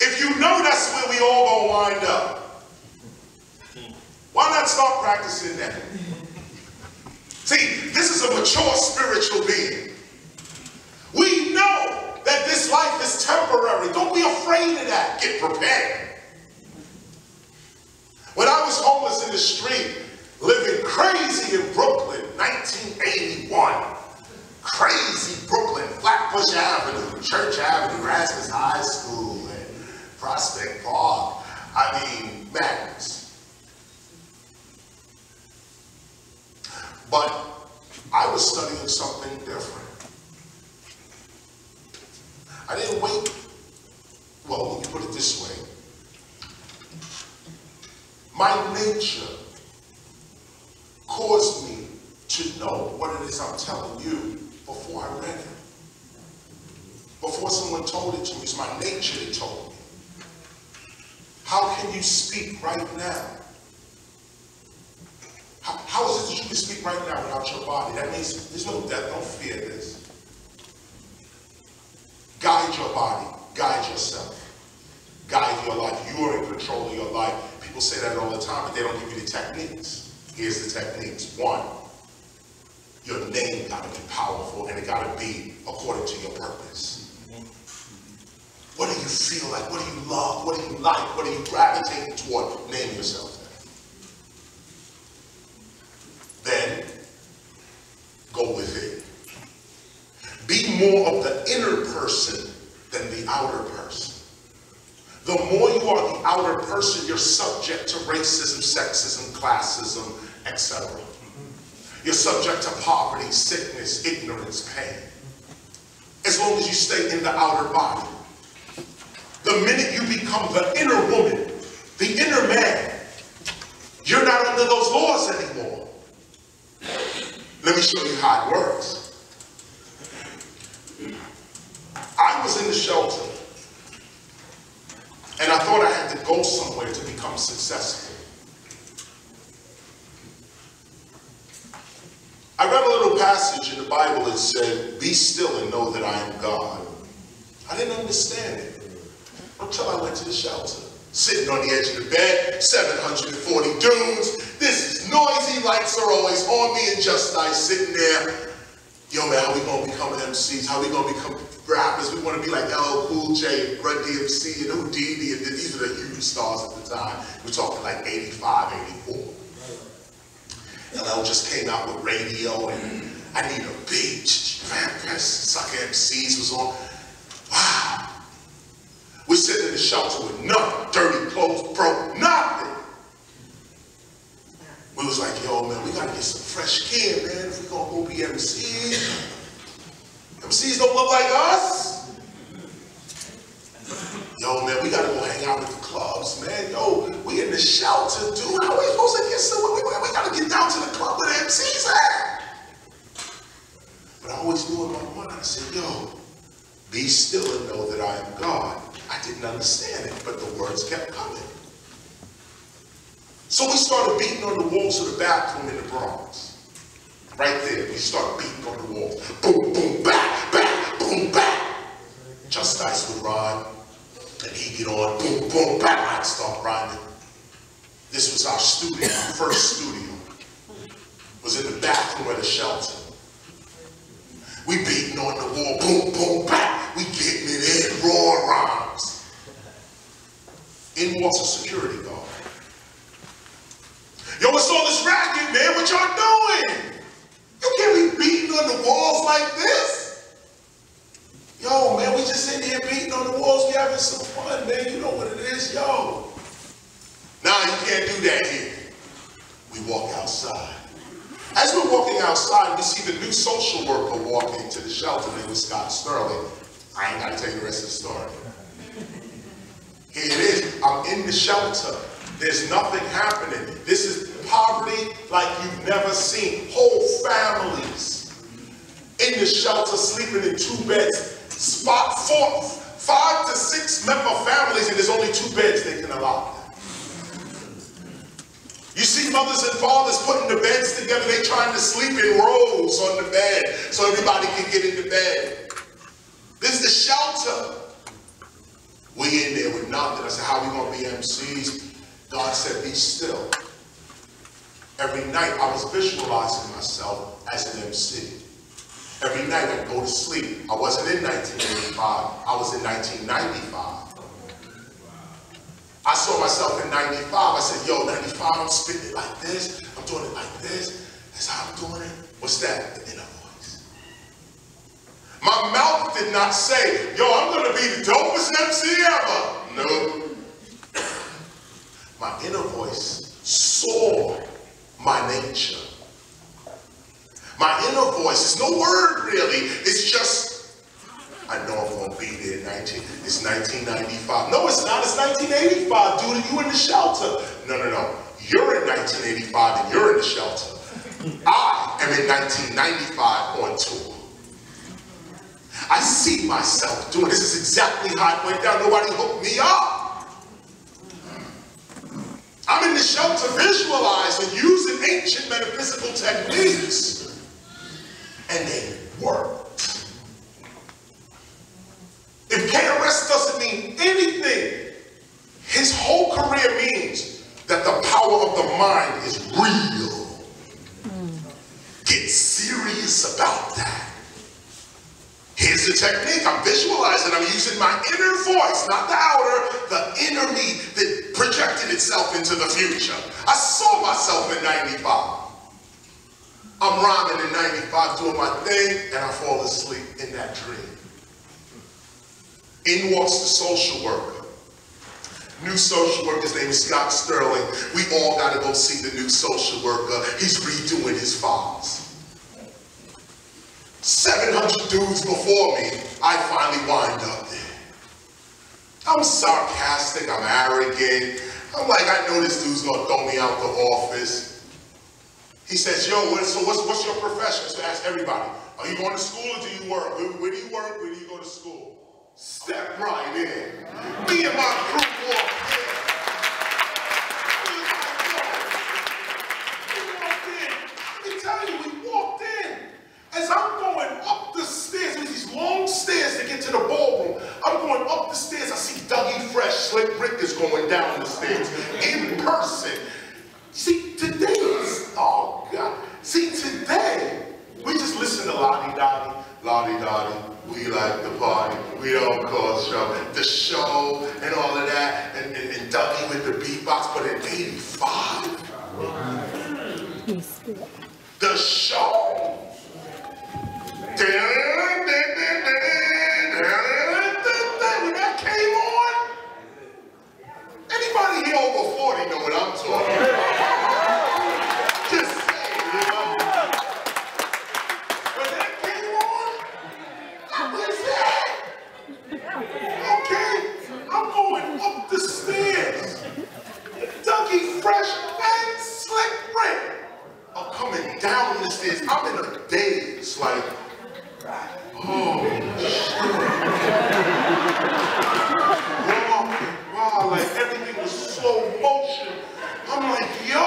If you know that's where we all gonna wind up, why not start practicing that? See, this is a mature spiritual being. We know that this life is temporary. Don't be afraid of that. Get prepared. When I was homeless in the street, living crazy in Brooklyn, 1981. Crazy Brooklyn, Flatbush Avenue, Church Avenue, Rasmus High School, and Prospect Park. I mean, madness. But I was studying something different. I didn't wait. Well, let me put it this way. My nature caused me to know what it is I'm telling you before I read it. Before someone told it to me, it's my nature that told me. How can you speak right now? How is it that you can speak right now without your body? That means there's no death. Don't fear this. Guide your body. Guide yourself. Guide your life. You are in control of your life. People say that all the time, but they don't give you the techniques. Here's the techniques. 1, your name got to be powerful, and it got to be according to your purpose. What do you feel like? What do you love? What do you like? What are you gravitating toward? Name yourself that. Then, go with it. Be more of the inner person than the outer person. The more you are the outer person, you're subject to racism, sexism, classism, etc. You're subject to poverty, sickness, ignorance, pain. As long as you stay in the outer body. The minute you become the inner woman, the inner man, you're not under those laws anymore. Let me show you how it works. I was in the shelter, and I thought I had to go somewhere to become successful. I read a little passage in the Bible that said, "Be still and know that I am God." I didn't understand it until I went to the shelter. Sitting on the edge of the bed, 740 dudes. This is noisy, lights are always on me, and just nice sitting there. become MCs, how we gonna become rappers. We want to be like LL Cool J, Run DMC, and Houdini, and these are the huge stars at the time. We're talking like 85, 84. LL just came out with Radio and I Need a Beat. Sucker MCs was on. Wow. We're sitting in the shelter with nothing, dirty clothes, broke, nothing. We was like, yo, man, we gotta get some fresh gear, man, if we're gonna go be MCs. MCs don't look like us. Yo, man, we gotta go hang out at the clubs, man. Yo, we in the shelter, dude. How are we supposed to get somewhere? We gotta get down to the club where the MCs at. But I always knew in my mind, I said, yo, be still and know that I am God. I didn't understand it, but the words kept coming. So we started beating on the walls of the bathroom in the Bronx. Right there, we started beating on the walls. Boom, boom, back, back, boom, back. Just Ice would rhyme, and he'd get on, boom, boom, back, I'd start rhyming. This was our studio, our first studio. It was in the bathroom of the shelter. We beating on the wall, boom, boom, back. We getting it in, raw rhymes. In walks a security guard. Yo, what's all this racket, man? What y'all doing? You can't be beating on the walls like this. Yo, man, we just in here beating on the walls. We having some fun, man. You know what it is, yo. Nah, you can't do that here. We walk outside. As we're walking outside, we see the new social worker walking to the shelter. His name was Scott Sterling. I ain't got to tell you the rest of the story. Here it is. I'm in the shelter. There's nothing happening. This is poverty like you've never seen. Whole families in the shelter sleeping in 2 beds. 5 to 6 member families, and there's only 2 beds they can allow. You see mothers and fathers putting the beds together. They trying to sleep in rows on the bed so everybody can get into bed. This is the shelter. We in there with nothing. I said, how we gonna be MCs? God said, be still. Every night I was visualizing myself as an MC. Every night I'd go to sleep. I wasn't in 1985, I was in 1995. I saw myself in 95, I said, yo, 95, I'm spitting it like this, I'm doing it like this, that's how I'm doing it. What's that? The inner voice. My mouth did not say, yo, I'm gonna be the dopest MC ever. No. My inner voice saw my nature. My inner voice is no word really, it's just, I know I'm gonna be there it's 1995. No, it's not, it's 1985, dude, you in the shelter. No, you're in 1985 and you're in the shelter. I am in 1995 on tour. I see myself doing, this is exactly how it went down, nobody hooked me up. I'm in the shelter visualizing, using ancient metaphysical techniques. And they worked. If KRS doesn't mean anything, his whole career means that the power of the mind is real. Get serious about that. Here's the technique. I'm visualizing. I'm using my inner voice, not the outer, the inner me that projected itself into the future. I saw myself in 95. I'm rhyming in 95, doing my thing, and I fall asleep in that dream. In walks the social worker. New social worker, his name is Scott Sterling. We all got to go see the new social worker. He's redoing his files. 700 dudes before me, I finally wind up there. I'm sarcastic, I'm arrogant. I'm like, I know this dude's gonna throw me out the office. He says, yo, so what's your profession? So I ask everybody, are you going to school or do you work? Where do you work? Where do you go to school? Step right in. Me and my crew walk in. Let me tell you, we walked in. As I'm going up the stairs, there's these long stairs to get to the ballroom. I'm going up the stairs, I see Dougie Fresh, Slick Rick is going down the stairs in person. See, today is, oh God. See, today, we just listen to la-di-da, lottie, lottie-dottie. We like the party, we don't cause trouble. The show and all of that, and Dougie with the beatbox, but in '85, the show. When that came on, anybody here over 40 know what I'm talking about. Just saying, you know. When that came on, that was it. Okay, I'm going up the stairs. Dougie Fresh and Slick Rick are coming down the stairs. I'm in a daze, like, oh, shit. Wow, like everything was slow motion. I'm like, yo.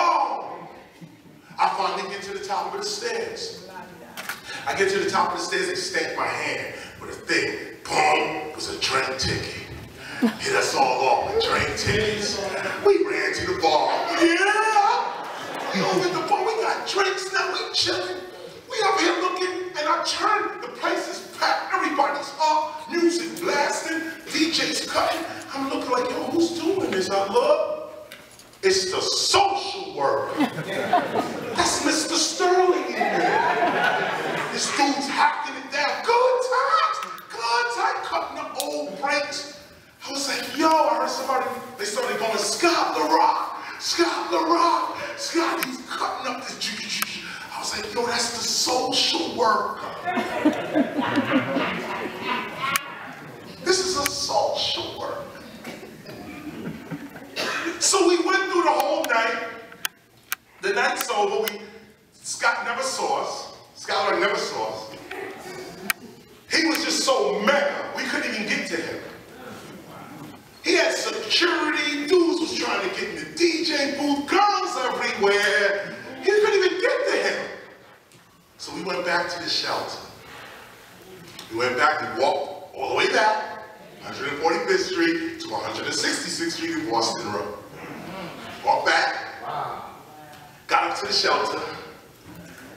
I finally get to the top of the stairs. I get to the top of the stairs, they stamp my hand with a thing. Boom, it was a drink ticket. Hit us all off with drink tickets. We ran to the bar. Yeah! We over at the bar, we got drinks now, we chilling. We up here looking, and I turn, the place is packed, everybody's up, music blasting, DJ's cutting. I'm looking like, yo, who's doing this? I look, it's the social worker. That's Mr. Sterling in there. This dude's hacking it down. Good times, cutting the old breaks. I was like, yo, I heard somebody, they started going, Scott the Rock, Scott the Rock, Scott, he's cutting up this. I was like, yo, that's the social worker. This is a social worker. So we went through the whole night. The night's over. Scott never saw us. Scott never saw us. He was just so mega, we couldn't even get to him. He had security, dudes was trying to get in the DJ booth, girls everywhere. He couldn't even get to him. So we went back to the shelter. We went back, we walked all the way back, 145th Street to 166th Street in Boston Road. Walked back, got up to the shelter.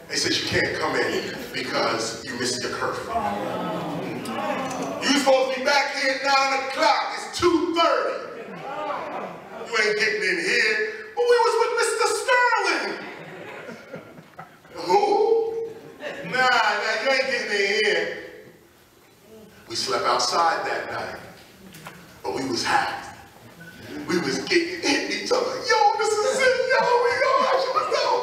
They said, you can't come in because you missed your curfew. You were supposed to be back here at 9 o'clock. It's 2:30. You ain't getting in here. But we was with Mr. Sterling. Who? Nah, you ain't getting in here. We slept outside that night. But we was happy. We was getting in each other. Yo, this is it, yo, we go, what's up?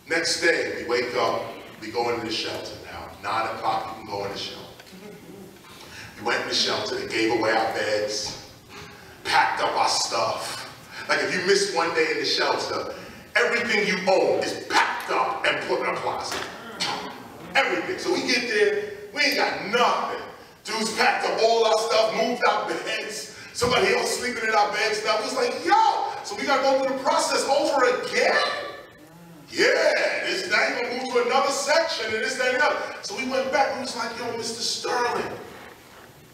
Next day, we wake up, we go into the shelter now. 9 o'clock, you can go in the shelter. We went in the shelter, they gave away our beds, packed up our stuff. Like if you missed one day in the shelter, everything you own is packed up and put in a closet. Everything. So we get there, we ain't got nothing. Dudes packed up all our stuff, moved our beds. Somebody else sleeping in our beds now. We was like, yo, so we gotta go through the process over again? Yeah, this now you're gonna move to another section and this, that, and the other. So we went back, we was like, yo, Mr. Sterling.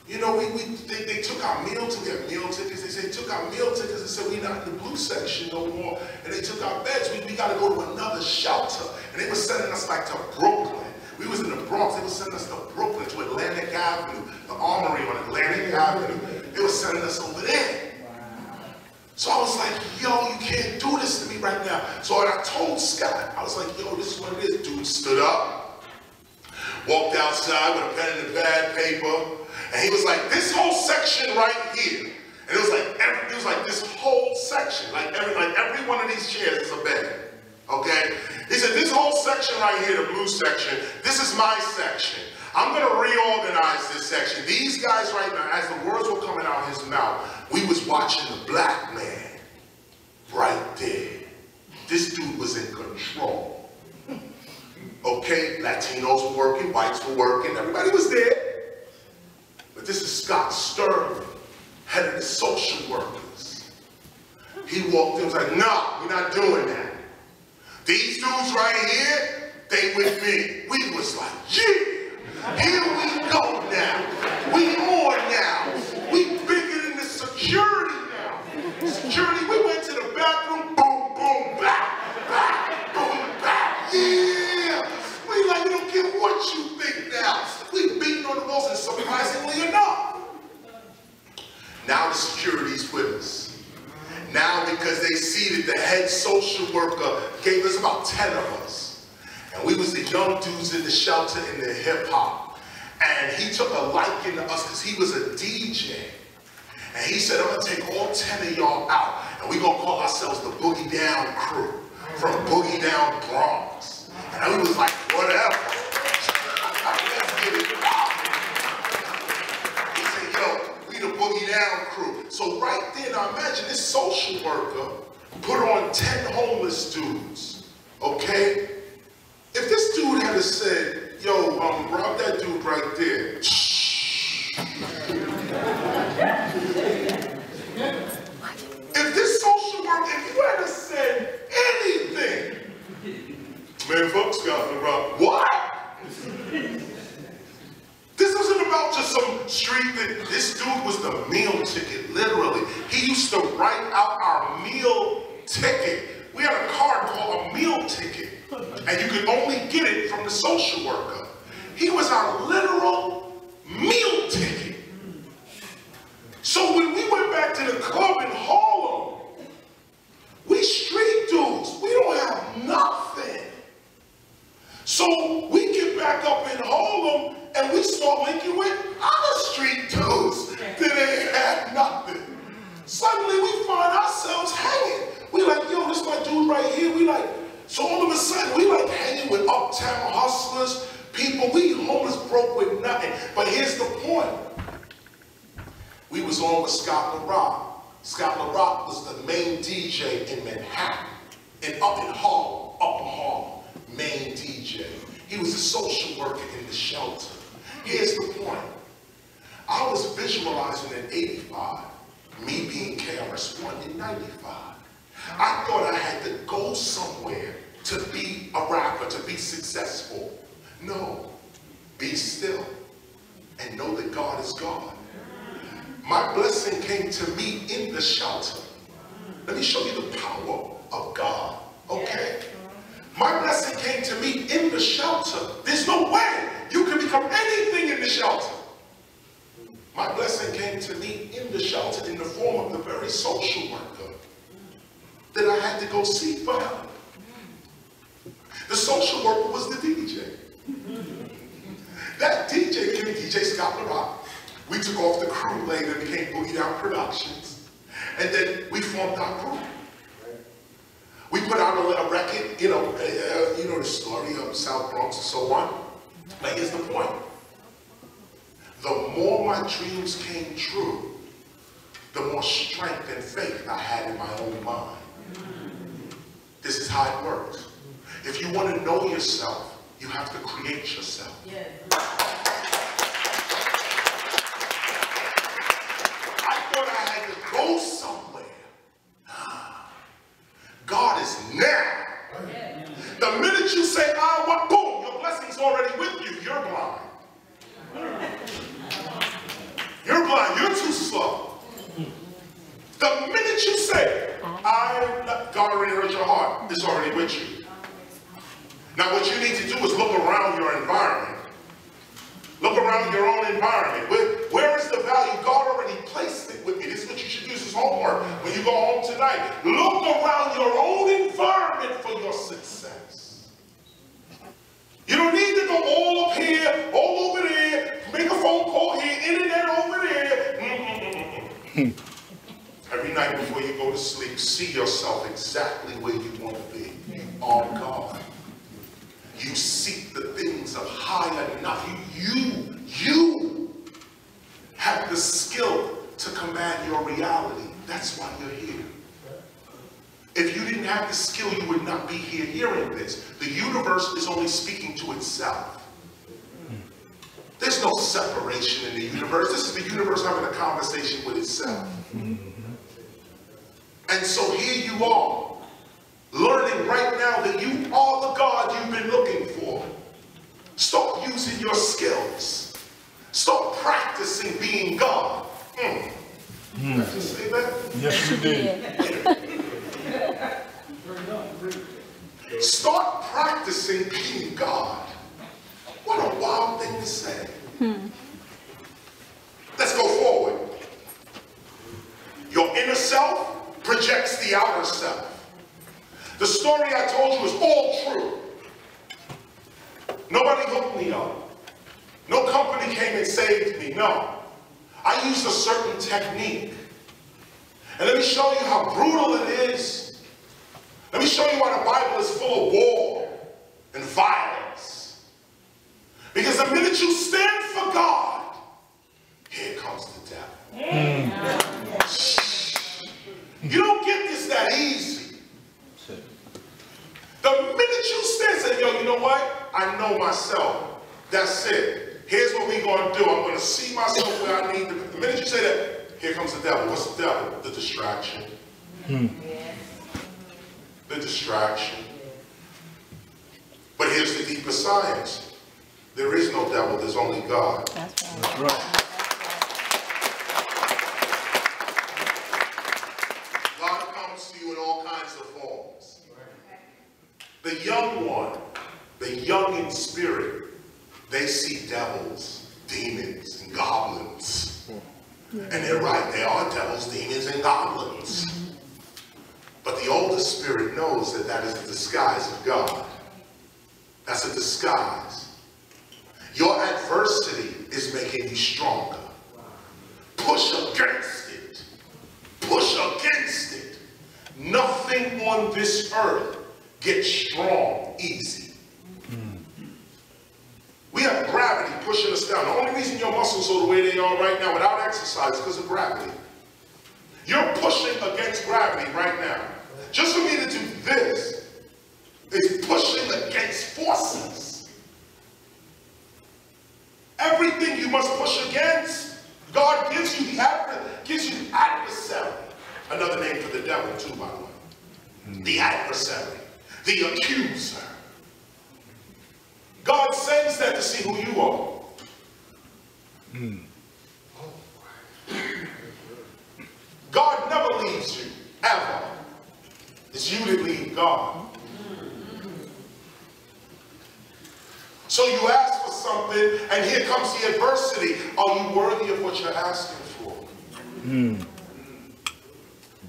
You know, they took our meal tickets. They said, took our meal tickets and said, we're not in the blue section no more. And they took our beds. We got to go to another shelter. And they were sending us like to Brooklyn. We was in the Bronx. They were sending us to Brooklyn, to Atlantic Avenue, the Armory on Atlantic Avenue. They were sending us over there. So I was like, yo, you can't do this to me right now. So I told Scott, I was like, yo, this is what it is. Dude stood up, walked outside with a pen and a pad, paper. And he was like, this whole section right here. And it was like this whole section, like every one of these chairs is a bed. Okay? He said, this whole section right here, the blue section, this is my section. I'm gonna reorganize this section. These guys right now, as the words were coming out of his mouth, we was watching the black man right there. This dude was in control. Okay, Latinos were working, whites were working, everybody was there. But this is Scott Sterling, head of the social workers. He walked in and was like, no, we're not doing that. These dudes right here, they with me. We was like, yeah, here we go now. We on now. We bigger than the security now. Security, we went to the bathroom, boom, boom, back, boom, back. Yeah. We like, we don't care what you you think now? We've beaten on the walls, and surprisingly enough, now the security's with us. Now, because they see that the head social worker gave us about 10 of us, and we was the young dudes in the shelter in the hip hop, and he took a liking to us because he was a DJ, and he said, I'm gonna take all 10 of y'all out, and we gonna call ourselves the Boogie Down Crew, from Boogie Down Bronx. And we was like, whatever. Let's get it poppin'. He said, yo, we the Boogie Down Crew. So right there, now imagine this social worker put on 10 homeless dudes, okay? If this dude had said, yo, rob that dude right there. If this social worker, if you had said anything, man, folks got the rob. What? This wasn't about just some street that this dude was the meal ticket, literally. He used to write out our meal ticket. We had a card called a meal ticket, and you could only get it from the social worker. He was our literal meal ticket. So when we went back to the club in Harlem, we street dudes, we don't have nothing. So we get back up in Harlem and we start linking with other street dudes that ain't had nothing. Suddenly we find ourselves hanging. We like, yo, this my dude right here. We like, so all of a sudden we like hanging with uptown hustlers, people, we homeless broke with nothing. But here's the point. We was on with Scott LaRock. Scott LaRock was the main DJ in Manhattan, and up in Harlem, Upper Harlem, main DJ. He was a social worker in the shelter. Here's the point. I was visualizing in 85, me being KRS-One in 95. I thought I had to go somewhere to be a rapper, to be successful. No, be still and know that God is God. My blessing came to me in the shelter. Let me show you the power of God, okay? My blessing came to me in the shelter. There's no way you can become anything in the shelter. My blessing came to me in the shelter in the form of the very social worker that I had to go seek for help. The social worker was the DJ. That DJ became DJ Scott LaRock. We took off the crew later, became Boogie Down Productions, and then we formed our group. We put out a record, you know the story of South Bronx and so on. But here's the point. The more my dreams came true, the more strength and faith I had in my own mind. This is how it works. If you want to know yourself, you have to create yourself. Yeah. Go somewhere. God is now. The minute you say, I want, boom, your blessing's already with you. You're blind. You're blind. You're too slow. The minute you say, God already heard your heart, it's already with you. Now what you need to do is look around your environment. Look around your own environment. Where is the value? God already placed it with me. This is what you should use as homework when you go home tonight. Look around your own environment for your success. You don't need to go all up here, all over there, make a phone call here, internet over there. Every night before you go to sleep, see yourself exactly where you want to be. On God. You seek the things of higher enough. You have the skill to command your reality. That's why you're here. If you didn't have the skill, you would not be here hearing this. The universe is only speaking to itself. There's no separation in the universe. This is the universe having a conversation with itself. And so here you are, learning right now that you are the God you've been looking for. Start using your skills. Start practicing being God. Did I just say that? Yes, you did. Start practicing being God. What a wild to say. Let's go forward. Your inner self projects the outer self. The story I told you is all true. Nobody hooked me up. No company came and saved me. No. I used a certain technique. And let me show you how brutal it is. Let me show you why the Bible is full of war and violence. Because the minute you stand for God, here comes the devil. You don't get this that easy. The minute you stand and say, yo, you know what? I know myself. That's it. Here's what we're going to do. I'm going to see myself where I need to be. The minute you say that, here comes the devil. What's the devil? The distraction. The distraction. But here's the deeper science. There is no devil. There's only God. That's right. That's right. God comes to you in all kinds of forms. The young one, the young in spirit, they see devils, demons, and goblins. And they're right, they are devils, demons, and goblins. But the older spirit knows that that is a disguise of God. That's a disguise. Your adversity is making you stronger. Push against it. Push against it. Nothing on this earth gets strong easy. We have gravity pushing us down. The only reason your muscles are the way they are right now without exercise is because of gravity. You're pushing against gravity right now. Just for me to do this is pushing against forces. Everything you must push against, God gives you the adversary. Another name for the devil too, by the way. The adversary, the accuser. God sends that to see who you are. God never leaves you, ever. It's you that leave God. So you ask for something, and here comes the adversity. Are you worthy of what you're asking for?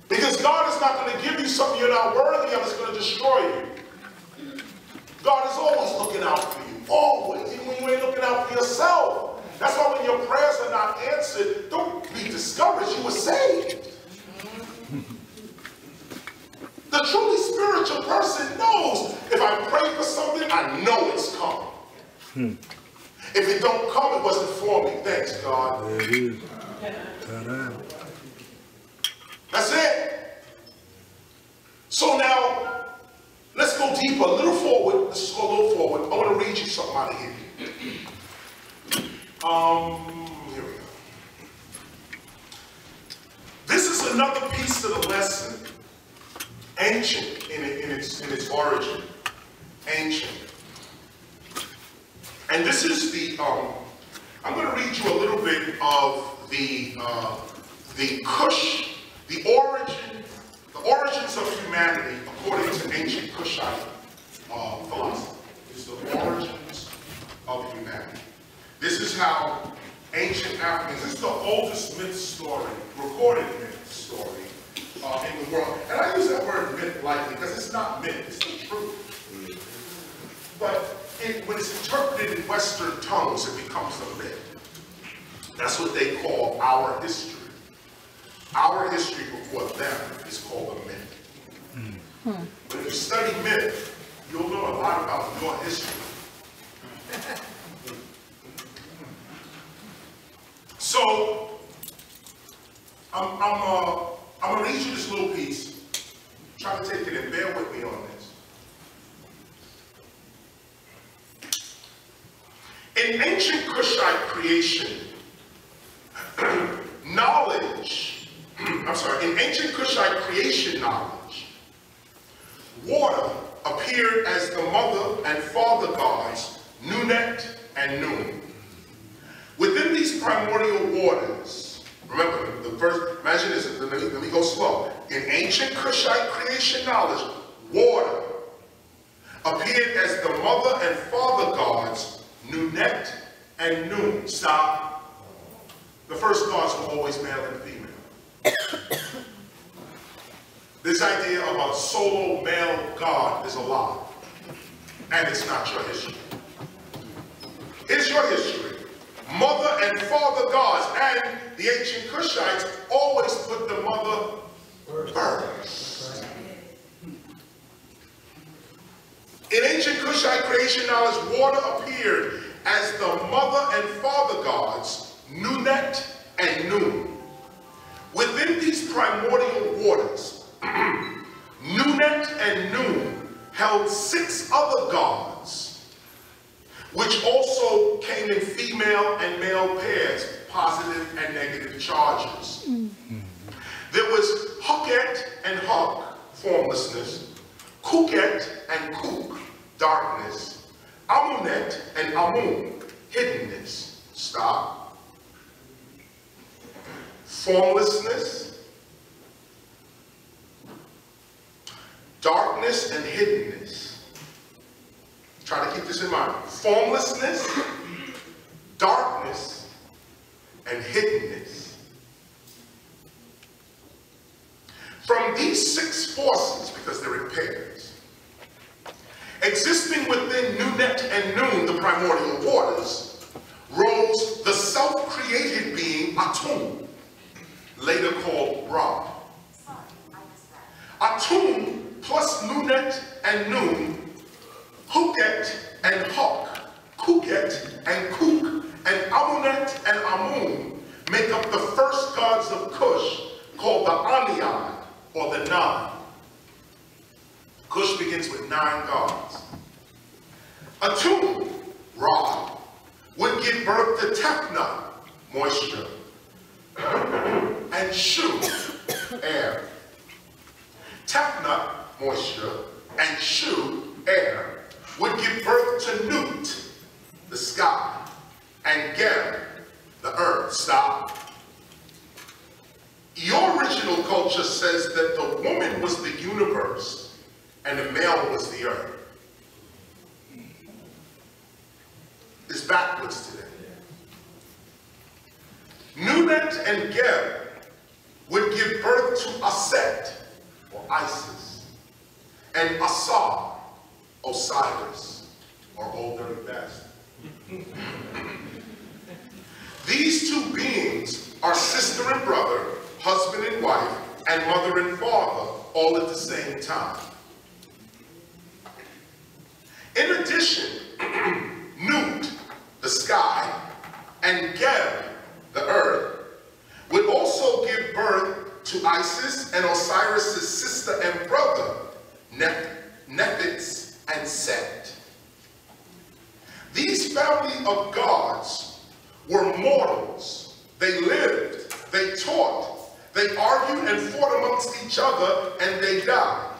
Because God is not going to give you something you're not worthy of. It's going to destroy you. God is always looking out for you. Always. Even when you ain't looking out for yourself. That's why when your prayers are not answered, don't be discouraged. You were saved. The truly spiritual person knows if I pray for something, I know it's coming. If it don't come, it wasn't for me. Thanks, God. There it is. That's it. So now, let's go deeper, a little forward. Let's just go a little forward. I want to read you something out of here. Here we go. This is another piece of the lesson. Ancient in its origin. Ancient. And this is the, I'm going to read you a little bit of the Kush, the origins of humanity according to ancient Kushite philosophy. It's the origins of humanity. This is how ancient Africans, this is the oldest myth story, recorded myth story in the world. And I use that word myth lightly because it's not myth, it's the truth. But when it's interpreted in Western tongues, it becomes a myth. That's what they call our history. Our history before them is called a myth. But if you study myth, you'll know a lot about your history. So, I'm going to read you this little piece. Try to take it and bear with me on this. In ancient Kushite creation, in ancient Kushite creation knowledge, water appeared as the mother and father gods, Nunet and Nun. Within these primordial waters, remember the first, imagine this, let me go slow. In ancient Kushite creation knowledge, water appeared as the mother and father gods, Nunet and Nun. Stop. The first gods were always male and female. This idea of a solo male god is a lie, and it's not your history. It's your history. Mother and father gods, and the ancient Cushites always put the mother first. In ancient Cushite creation knowledge, water appeared as the mother and father gods, Nunet and Nun. Within these primordial waters, Nunet and Nun held 6 other gods, which also came in female and male pairs, positive and negative charges. There was Huket and Huk, formlessness, Kuket and Kuk, darkness, Amunet and Amun, hiddenness. Stop. Formlessness, darkness and hiddenness. Try to keep this in mind. Formlessness, darkness, and hiddenness. From these 6 forces, because they're in pairs, existing within Nunet and Nun, the primordial waters, rose the self-created being Atum, later called Ra. Atum plus Nunet and Nun, Huket and Huk, Kuket and Kuk, and Amunet and Amun make up the first gods of Cush, called the Aniad, or the 9. Cush begins with 9 gods. Atum, Ra, would give birth to Tefnut, moisture, and Shu, air. Tefnut, moisture, and Shu, air, would give birth to Nut, the sky, and Geb, the earth. Stop. Your original culture says that the woman was the universe and the male was the earth. It's backwards today. Nunet and Geb would give birth to Aset, or Isis, and Asar, Osiris, or Old Dirty Bastard. These 2 beings are sister and brother, husband and wife, and mother and father, all at the same time. In addition, Nut, the sky, and Geb, the earth, would also give birth to Isis and Osiris' sister and brother, Nephthys and Set. These family of gods were mortals. They lived, they taught, they argued and fought amongst each other, and they died.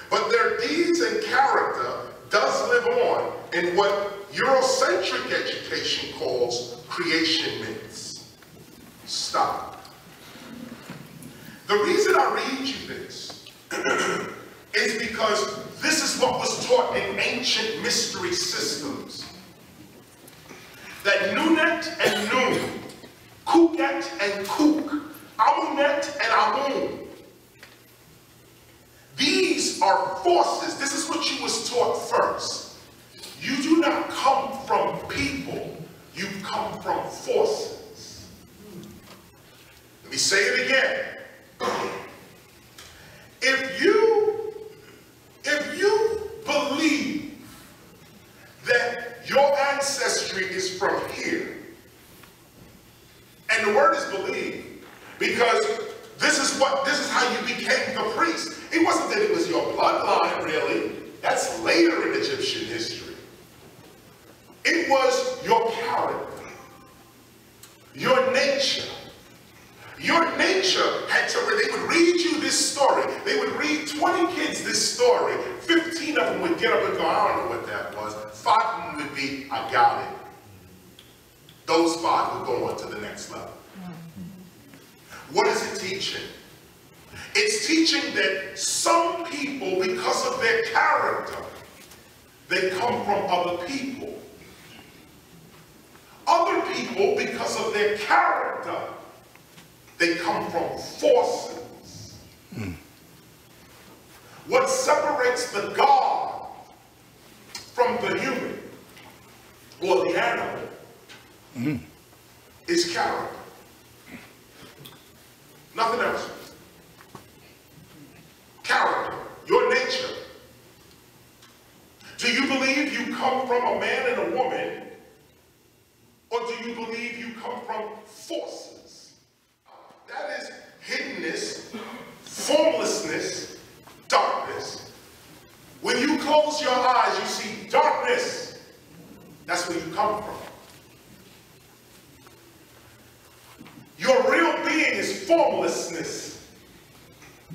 But their deeds and character does live on in what Eurocentric education calls creation myths. Stop. The reason I read you this is because this is what was taught in ancient mystery systems. That Nunet and Nun, Kuket and Kuk, Amunet and Amun, these are forces. This is what you was taught first. You do not come from people, you come from forces. Let me say it again. If you believe that your ancestry is from here, and the word is believe, because this is how you became the priest. It wasn't that it was your bloodline, really. That's later in Egyptian history. It was your character, your nature. Your nature had to, they would read you this story. They would read 20 kids this story. 15 of them would get up and go, I don't know what that was. 5 of them would be, I got it. Those 5 would go on to the next level. What is it teaching? It's teaching that some people, because of their character, they come from other people. people because of their character. They come from forces. What separates the God from the human or the animal is character. Nothing else. Character, your nature. Do you believe you come from a man and a woman, or do you believe you come from forces? That is hiddenness, formlessness, darkness. When you close your eyes, you see darkness. That's where you come from. Your real being is formlessness.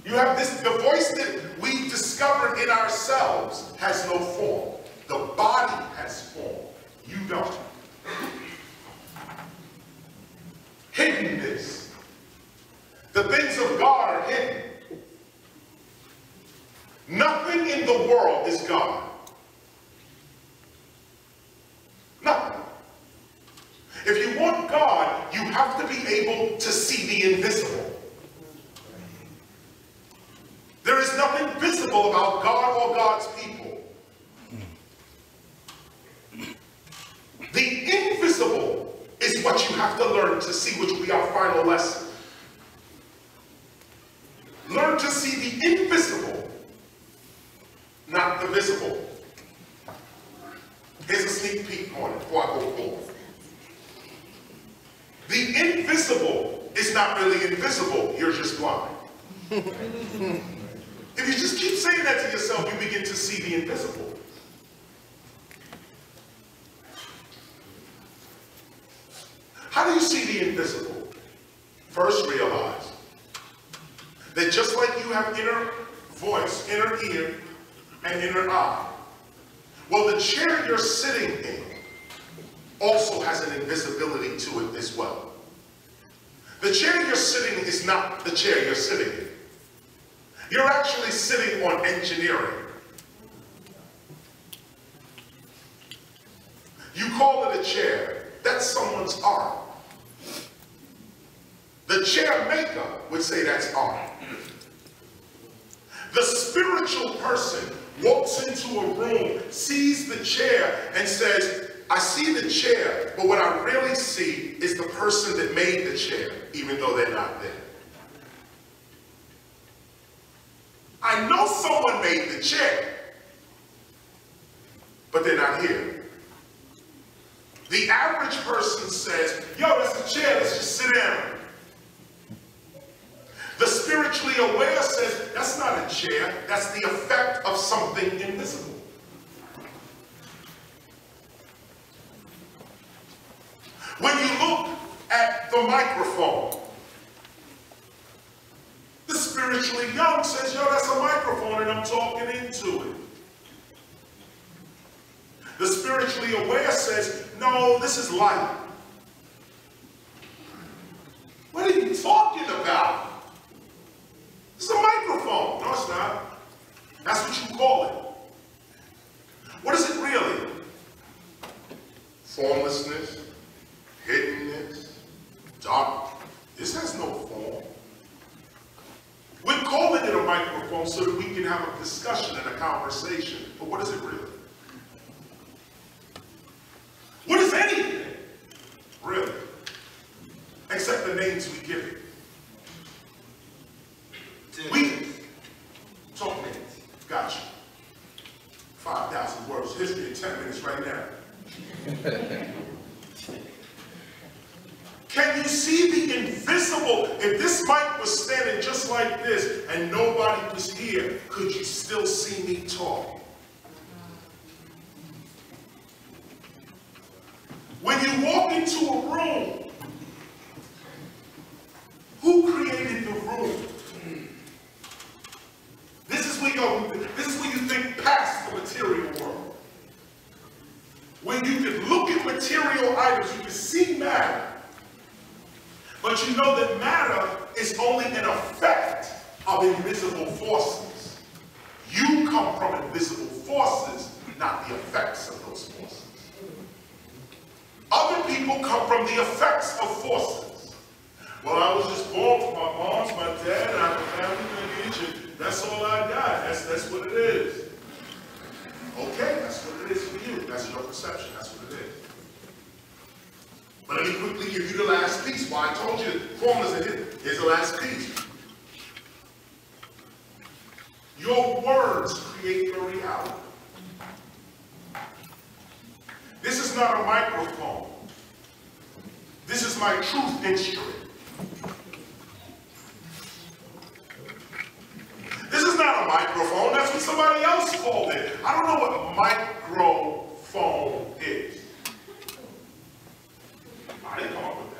You have this, the voice that we discovered in ourselves has no form. The body has form. You don't. Hiddenness. The things of God are hidden. Nothing in the world is God. Nothing. If you want God, you have to be able to see the invisible. There is nothing visible about God or God's people. The invisible is what you have to learn to see, which will be our final lesson. Learn to see the invisible, not the visible. Here's a sneak peek on it before I go forward. The invisible is not really invisible, you're just blind. If you just keep saying that to yourself, you begin to see the invisible. How do you see the invisible? First, realize that just like you have inner voice, inner ear, and inner eye, well, the chair you're sitting in also has an invisibility to it as well. The chair you're sitting in is not the chair you're sitting in. You're actually sitting on engineering. You call it a chair. That's someone's art. The chair maker would say that's art. The spiritual person walks into a room, sees the chair, and says, I see the chair, but what I really see is the person that made the chair, even though they're not there. I know someone made the chair, but they're not here. The average person says, yo, that's a chair, let's just sit down. The spiritually aware says, that's not a chair, that's the effect of something invisible. When you look at the microphone, the spiritually young says, yo, that's a microphone and I'm talking into it. The spiritually aware says, no, this is light. What are you talking about? It's a microphone. No, it's not. That's what you call it. What is it really? Formlessness, hiddenness, dark. This has no form. We're calling it a microphone so that we can have a discussion and a conversation. But what is it really? What is anything? Really? Except the names we give it. We talk names. Gotcha. 5,000 words. History in 10 minutes right now. Can you see the invisible? If this mic was standing just like this and nobody was here, could you still see me talk? When you walk into a room, who created the room? This is where you think past the material world. When you can look at material items, you can see matter. But you know that matter is only an effect of invisible forces. You come from invisible forces, not the effects of those forces. Other people people come from the effects of forces. Well, I was just born from my moms, my dad, and I have a family lineage. That's all I got. That's what it is. Okay, that's what it is for you. That's your perception. That's what it is. But let me quickly give you the last piece. Why I told you formulas are hidden. Here's the last piece. Your words create your reality. This is not a microphone. This is my truth instrument. This is not a microphone. That's what somebody else called it. I don't know what microphone is. I didn't come up with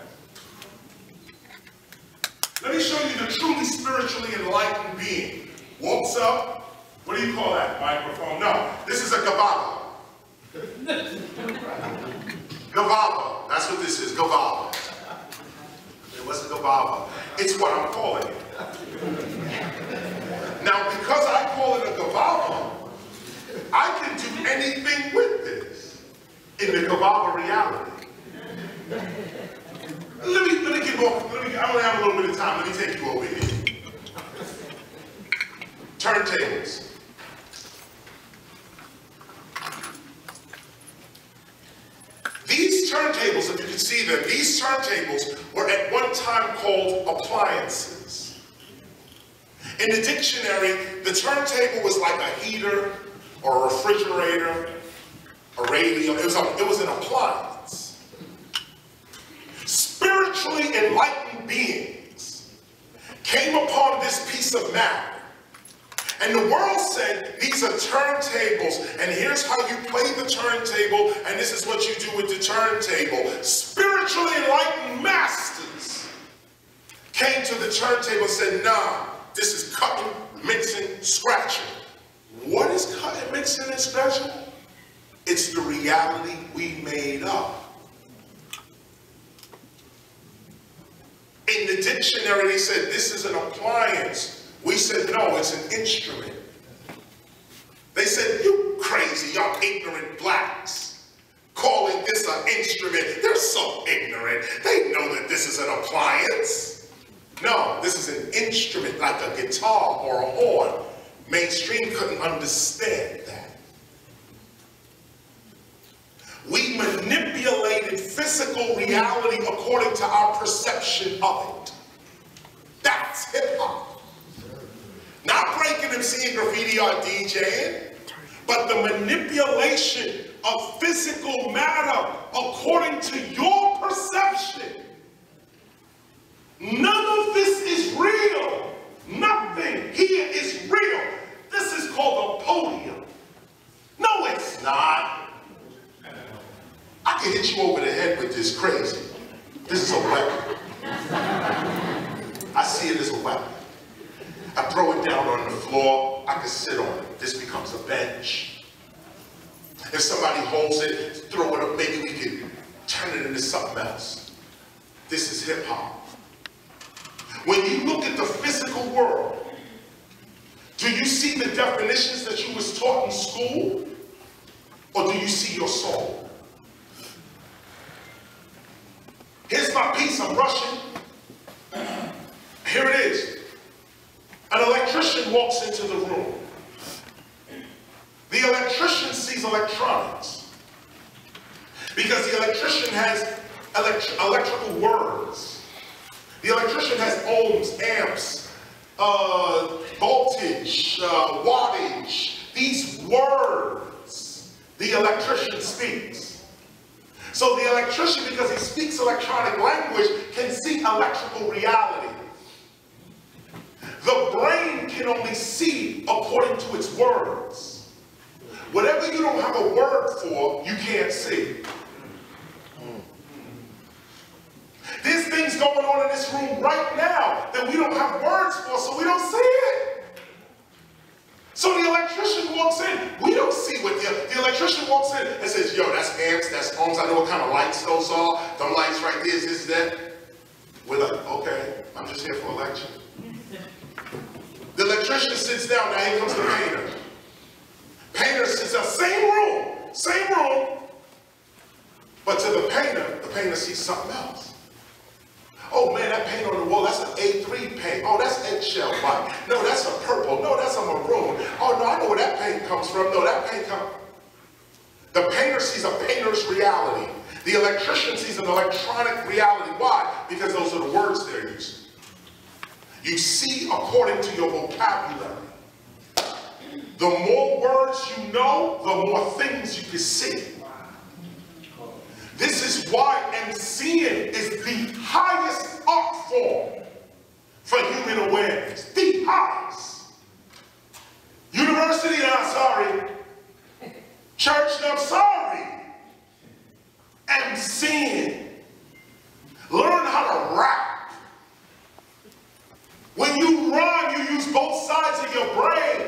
that. Let me show you the truly spiritually enlightened being. Walks up. What do you call that? Microphone? No. This is a gababa. Gababa. That's what this is. Gababa. What's a gababa? It's what I'm calling it. Now, because I call it a gababa, I can do anything with this in the gababa reality. Let me get more. I only have a little bit of time. Let me take you over here. Turntables. These turntables, if you can see them, these turntables were at one time called appliances. In the dictionary, the turntable was like a heater or a refrigerator, a radio. It was an appliance. Spiritually enlightened beings came upon this piece of matter. And the world said, these are turntables, and here's how you play the turntable, and this is what you do with the turntable. Spiritually enlightened masters came to the turntable and said, nah, this is cutting, mixing, scratching. What is cutting, mixing, and scratching? It's the reality we made up. In the dictionary, they said, this is an appliance. We said, no, it's an instrument. They said, you crazy, y'all ignorant blacks, calling this an instrument. They're so ignorant. They know that this is an appliance. No, this is an instrument like a guitar or a horn. Mainstream couldn't understand that. We manipulated physical reality according to our perception of it. That's hip-hop. Not breaking and seeing graffiti or DJing, but the manipulation of physical matter according to your perception. None of this is real. Nothing here is real. This is called a podium. No, it's not. I can hit you over the head with this crazy. This is a weapon. I see it as a weapon. I throw it down on the floor, I can sit on it. This becomes a bench. If somebody holds it, throw it up, maybe we can turn it into something else. This is hip hop. When you look at the physical world, do you see the definitions that you was taught in school? Or do you see your soul? Here's my piece, I'm rushing. Here it is. An electrician walks into the room. The electrician sees electronics because the electrician has electrical words. The electrician has ohms, amps, voltage, wattage. These words the electrician speaks. So the electrician, because he speaks electronic language, can see electrical reality. The brain can only see according to its words. Whatever you don't have a word for, you can't see. There's things going on in this room right now that we don't have words for, so we don't see it. So the electrician walks in. We don't see what the electrician walks in and says, yo, that's amps, that's ohms. I know what kind of lights those are. Them lights right there, this, that. We're like, okay, I'm just here for a lecture. The electrician sits down, now here comes the painter. Painter sits down, same room. But to the painter sees something else. Oh man, that paint on the wall, that's an A3 paint. Oh, that's eggshell white. No, that's a purple. No, that's a maroon. Oh no, I know where that paint comes from. No, that paint comes. The painter sees a painter's reality. The electrician sees an electronic reality. Why? Because those are the words they're using. You see according to your vocabulary. The more words you know, the more things you can see. This is why MCing is the highest art form for human awareness. The highest. University, I'm sorry. Church, I'm sorry. MCing. Learn how to rap. When you rhyme, you use both sides of your brain.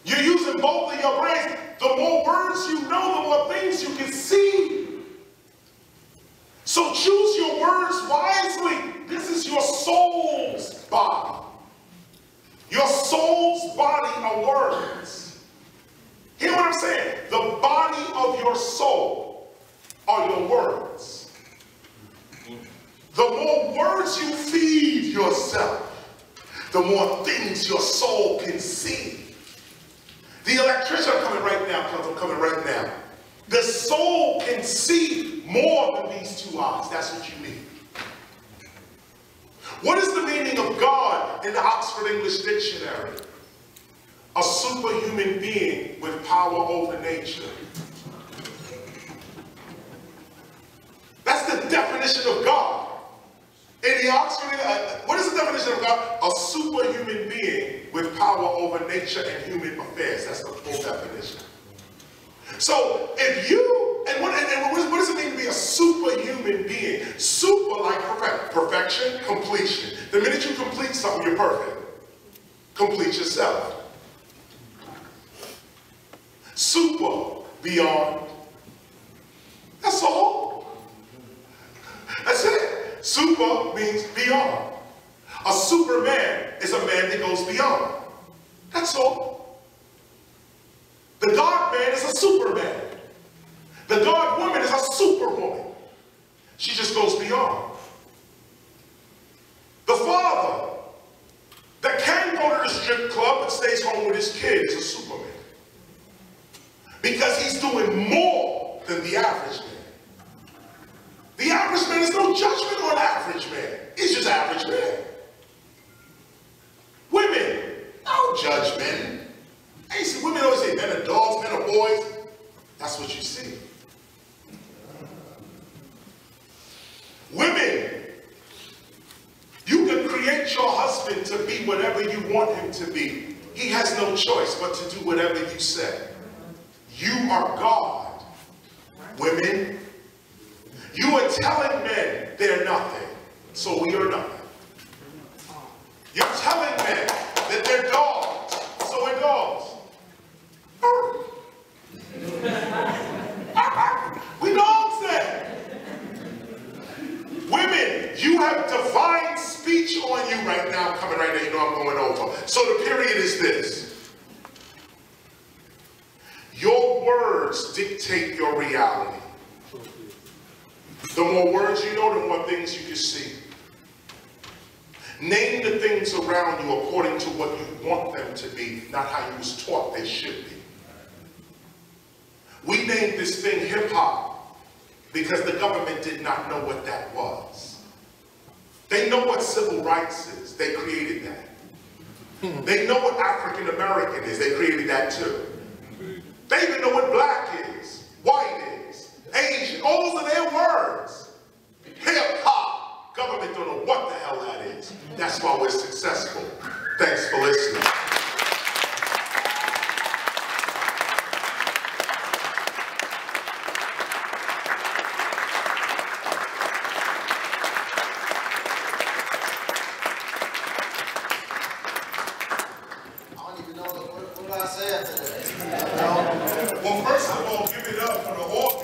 You're using both of your brains. The more words you know, the more things you can see. So choose your words wisely. This is your soul's body. Your soul's body of words. Hear what I'm saying? The body of your soul are your words. The more words you feed yourself, the more things your soul can see. The electrician, I'm coming right now, I'm coming right now. The soul can see more than these two eyes. That's what you need. What is the meaning of God in the Oxford English Dictionary? A superhuman being with power over nature. That's the definition of God. In the Oxford, what is the definition of God? A superhuman being with power over nature and human affairs. That's the full definition. So if you, and what does it mean to be a superhuman being? Super like perfection, completion. The minute you complete something, you're perfect. Complete yourself. Super, beyond. That's all. That's it. Super means beyond. A superman is a man that goes beyond. That's all. The God-man is a superman. The God-woman is a superwoman. She just goes beyond. The father that can go to the strip club but stays home with his kid is a superman. Because he's doing more than the average man. The average man, there's no judgment on average man. He's just average man. Women, no judgment. I see women always say men are dogs, men are boys. That's what you see. Women, you can create your husband to be whatever you want him to be. He has no choice but to do whatever you say. You are God. Women, you are telling men they're nothing, so we are nothing. You're telling men that they're dogs, so we're dogs. We dogs then. Women, you have divine speech on you right now, coming right now, you know I'm going over. So the period is this. Your words dictate your reality. The more words you know, the more things you can see. Name the things around you according to what you want them to be, not how you was taught they should be. We named this thing hip-hop because the government did not know what that was. They know what civil rights is. They created that. They know what African American is. They created that too. They even know what black is, white is, Asian. All those are their words. Hip-hop. Government don't know what the hell that is. That's why we're successful. Thanks for listening. I don't even know what I said today. Well, first of all, give it up for the audience.